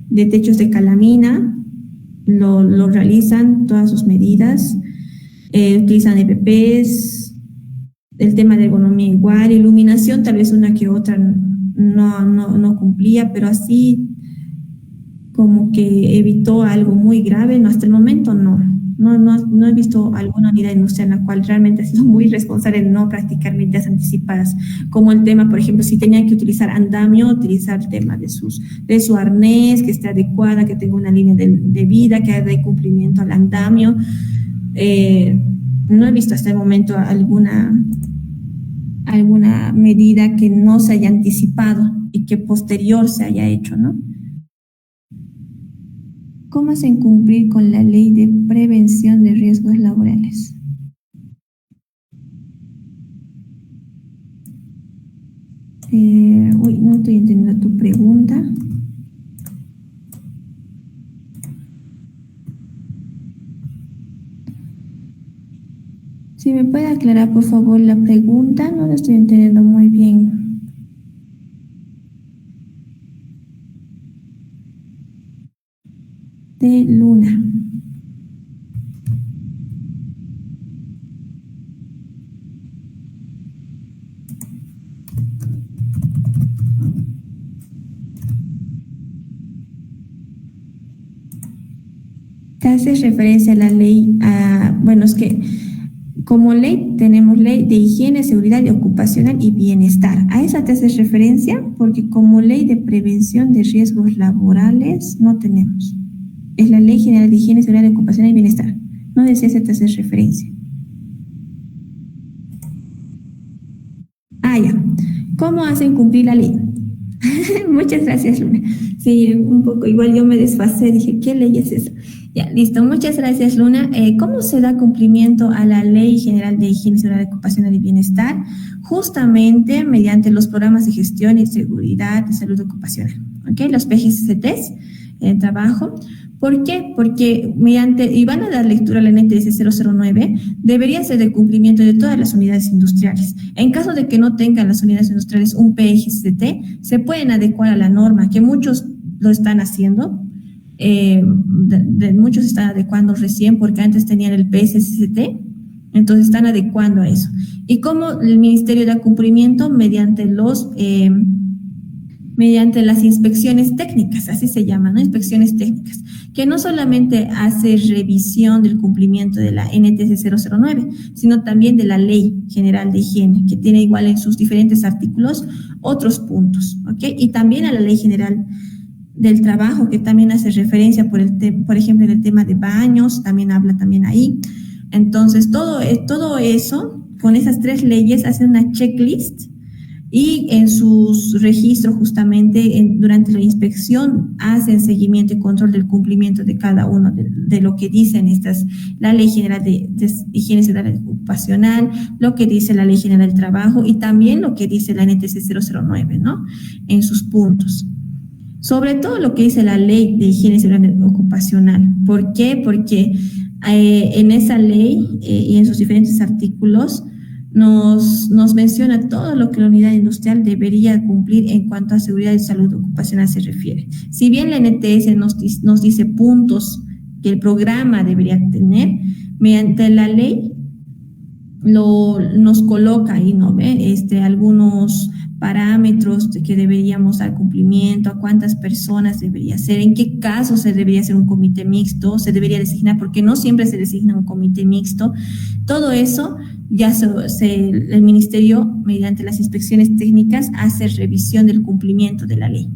de techos de calamina, lo realizan todas sus medidas, utilizan EPPs, el tema de ergonomía igual, iluminación tal vez una que otra no cumplía, pero así como que evitó algo muy grave, no, hasta el momento no he visto alguna unidad industrial en la cual realmente ha sido muy responsable de no practicar medidas anticipadas, como el tema, por ejemplo, si tenían que utilizar andamio, utilizar el tema de su arnés, que esté adecuada, que tenga una línea de vida, que dé cumplimiento al andamio. No he visto hasta el momento alguna medida que no se haya anticipado y que posterior se haya hecho, ¿no? ¿Cómo hacen cumplir con la ley de prevención de riesgos laborales? No estoy entendiendo tu pregunta. Si me puede aclarar, por favor, la pregunta, no la estoy entendiendo muy bien. De Luna. Te haces referencia a la ley, bueno, es que Como ley tenemos ley de higiene, seguridad ocupacional y bienestar. ¿A esa te haces referencia? Porque como ley de prevención de riesgos laborales no tenemos. Es la Ley General de Higiene, Seguridad Ocupacional y Bienestar. No sé si a esa te haces referencia. Ah, ya. ¿Cómo hacen cumplir la ley? Muchas gracias, Luna. Sí, un poco, igual yo me desfasé, dije, ¿qué ley es esa? Ya, listo, muchas gracias, Luna. ¿Cómo se da cumplimiento a la Ley General de Higiene, Seguridad Ocupacional y Bienestar? Justamente mediante los programas de gestión y seguridad de salud ocupacional, ¿ok? Los PGCTs, el trabajo. ¿Por qué? Porque mediante, y van a dar lectura a la NTS 009, debería ser de cumplimiento de todas las unidades industriales. En caso de que no tengan las unidades industriales un PGCT, se pueden adecuar a la norma, que muchos lo están haciendo. Muchos están adecuando recién porque antes tenían el PSCT, entonces están adecuando a eso. ¿Y cómo el Ministerio da cumplimiento? Mediante las inspecciones técnicas, así se llaman, ¿no? Inspecciones técnicas, que no solamente hace revisión del cumplimiento de la NTS 009, sino también de la Ley General de Higiene, que tiene igual en sus diferentes artículos otros puntos, ¿ok? Y también a la Ley General del Trabajo, que también hace referencia, por ejemplo, en el tema de baños, también habla también ahí. Entonces, todo eso, con esas tres leyes, hace una checklist y en sus registros justamente durante la inspección hacen seguimiento y control del cumplimiento de cada uno de lo que dicen la Ley General de Higiene y Seguridad Ocupacional, lo que dice la Ley General del Trabajo y también lo que dice la NTC 009, ¿no? En sus puntos. Sobre todo lo que dice la Ley de Higiene y Seguridad Ocupacional. ¿Por qué? Porque en esa ley y en sus diferentes artículos nos menciona todo lo que la unidad industrial debería cumplir en cuanto a seguridad y salud ocupacional se refiere. Si bien la NTS nos dice puntos que el programa debería tener, mediante la ley nos coloca ahí, ¿no ve? Algunos parámetros que deberíamos dar cumplimiento, a cuántas personas debería ser, en qué casos se debería hacer un comité mixto, se debería designar, porque no siempre se designa un comité mixto. Todo eso ya el Ministerio, mediante las inspecciones técnicas, hace revisión del cumplimiento de la ley.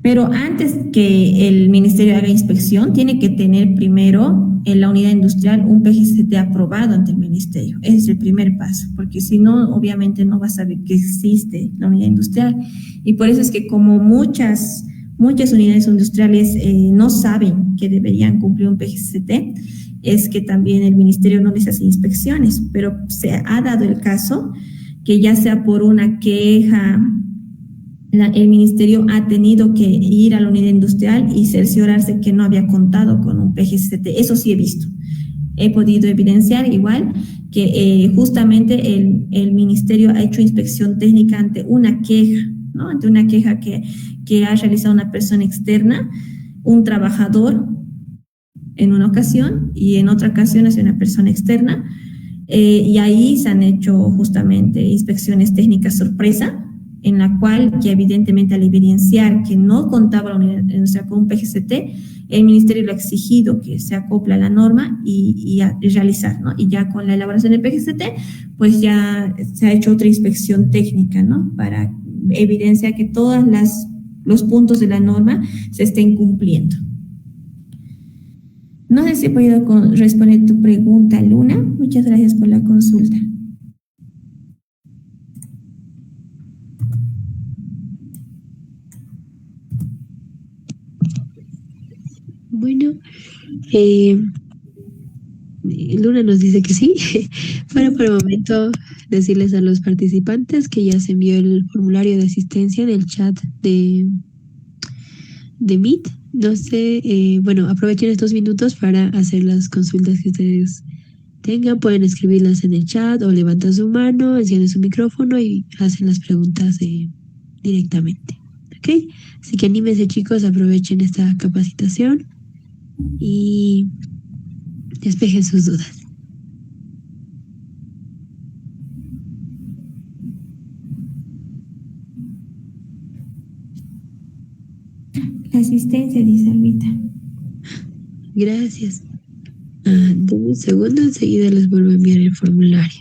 Pero antes que el Ministerio haga inspección, tiene que tener primero en la unidad industrial un PGCT aprobado ante el Ministerio. Ese es el primer paso, porque si no, obviamente no va a saber que existe la unidad industrial. Y por eso es que como muchas unidades industriales no saben que deberían cumplir un PGCT, es que también el Ministerio no les hace inspecciones. Pero se ha dado el caso que ya sea por una queja, el Ministerio ha tenido que ir a la unidad industrial y cerciorarse que no había contado con un PGCT. Eso sí he visto. He podido evidenciar igual que justamente el Ministerio ha hecho inspección técnica ante una queja, ¿no? Ante una queja que ha realizado una persona externa, un trabajador en una ocasión y en otra ocasión hacia una persona externa. Y ahí se han hecho justamente inspecciones técnicas sorpresa, en la cual, que evidentemente al evidenciar que no contaba la unidad industrial con un PGCT, el Ministerio lo ha exigido que se acople a la norma y realizar, ¿no? Y ya con la elaboración del PGCT, pues ya se ha hecho otra inspección técnica, ¿no? Para evidenciar que todos los puntos de la norma se estén cumpliendo. No sé si he podido responder tu pregunta, Luna. Muchas gracias por la consulta. Bueno, Luna nos dice que sí. Para por el momento decirles a los participantes que ya se envió el formulario de asistencia en el chat de Meet. No sé, bueno, aprovechen estos minutos para hacer las consultas que ustedes tengan. Pueden escribirlas en el chat o levantan su mano, encienden su micrófono y hacen las preguntas directamente. ¿Ok? Así que anímense, chicos, aprovechen esta capacitación y despejen sus dudas. La asistencia, dice Alvita. Gracias. Denme un segundo, enseguida les vuelvo a enviar el formulario.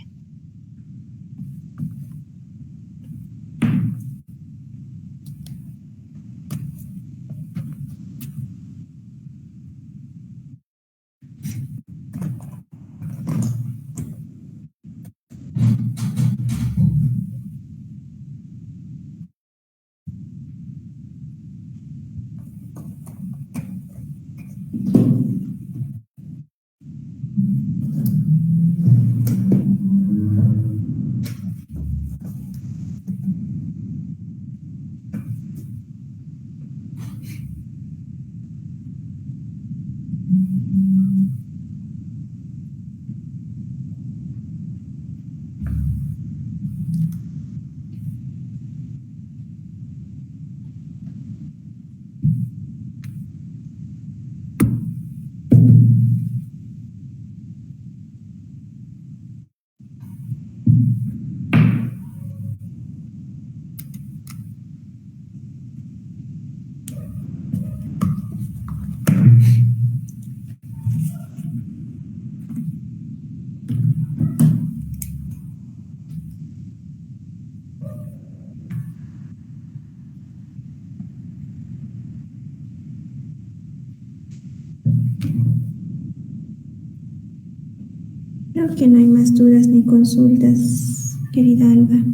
Creo que no hay más dudas ni consultas, querida Alba.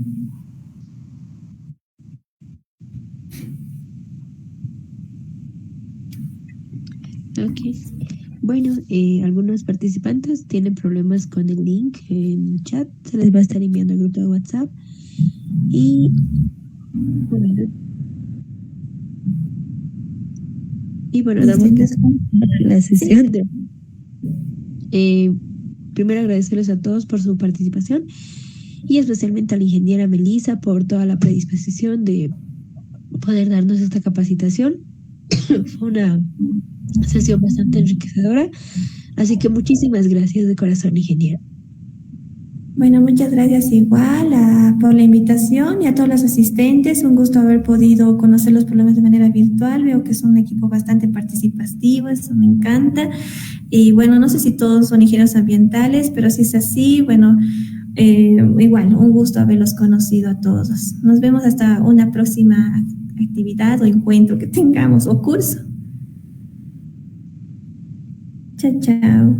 Ok. Bueno, algunos participantes tienen problemas con el link en chat. Se les va a estar enviando al grupo de WhatsApp. Y bueno, damos la sesión de... primero agradecerles a todos por su participación y especialmente a la ingeniera Melissa por toda la predisposición de poder darnos esta capacitación. Fue una sesión bastante enriquecedora, así que muchísimas gracias de corazón, ingeniera. Bueno, muchas gracias igual por la invitación y a todos los asistentes. Un gusto haber podido conocer los problemas de manera virtual. Veo que es un equipo bastante participativo, eso me encanta. Y bueno, no sé si todos son ingenieros ambientales, pero si es así, bueno, igual, un gusto haberlos conocido a todos. Nos vemos hasta una próxima actividad o encuentro que tengamos o curso. Chao, chao.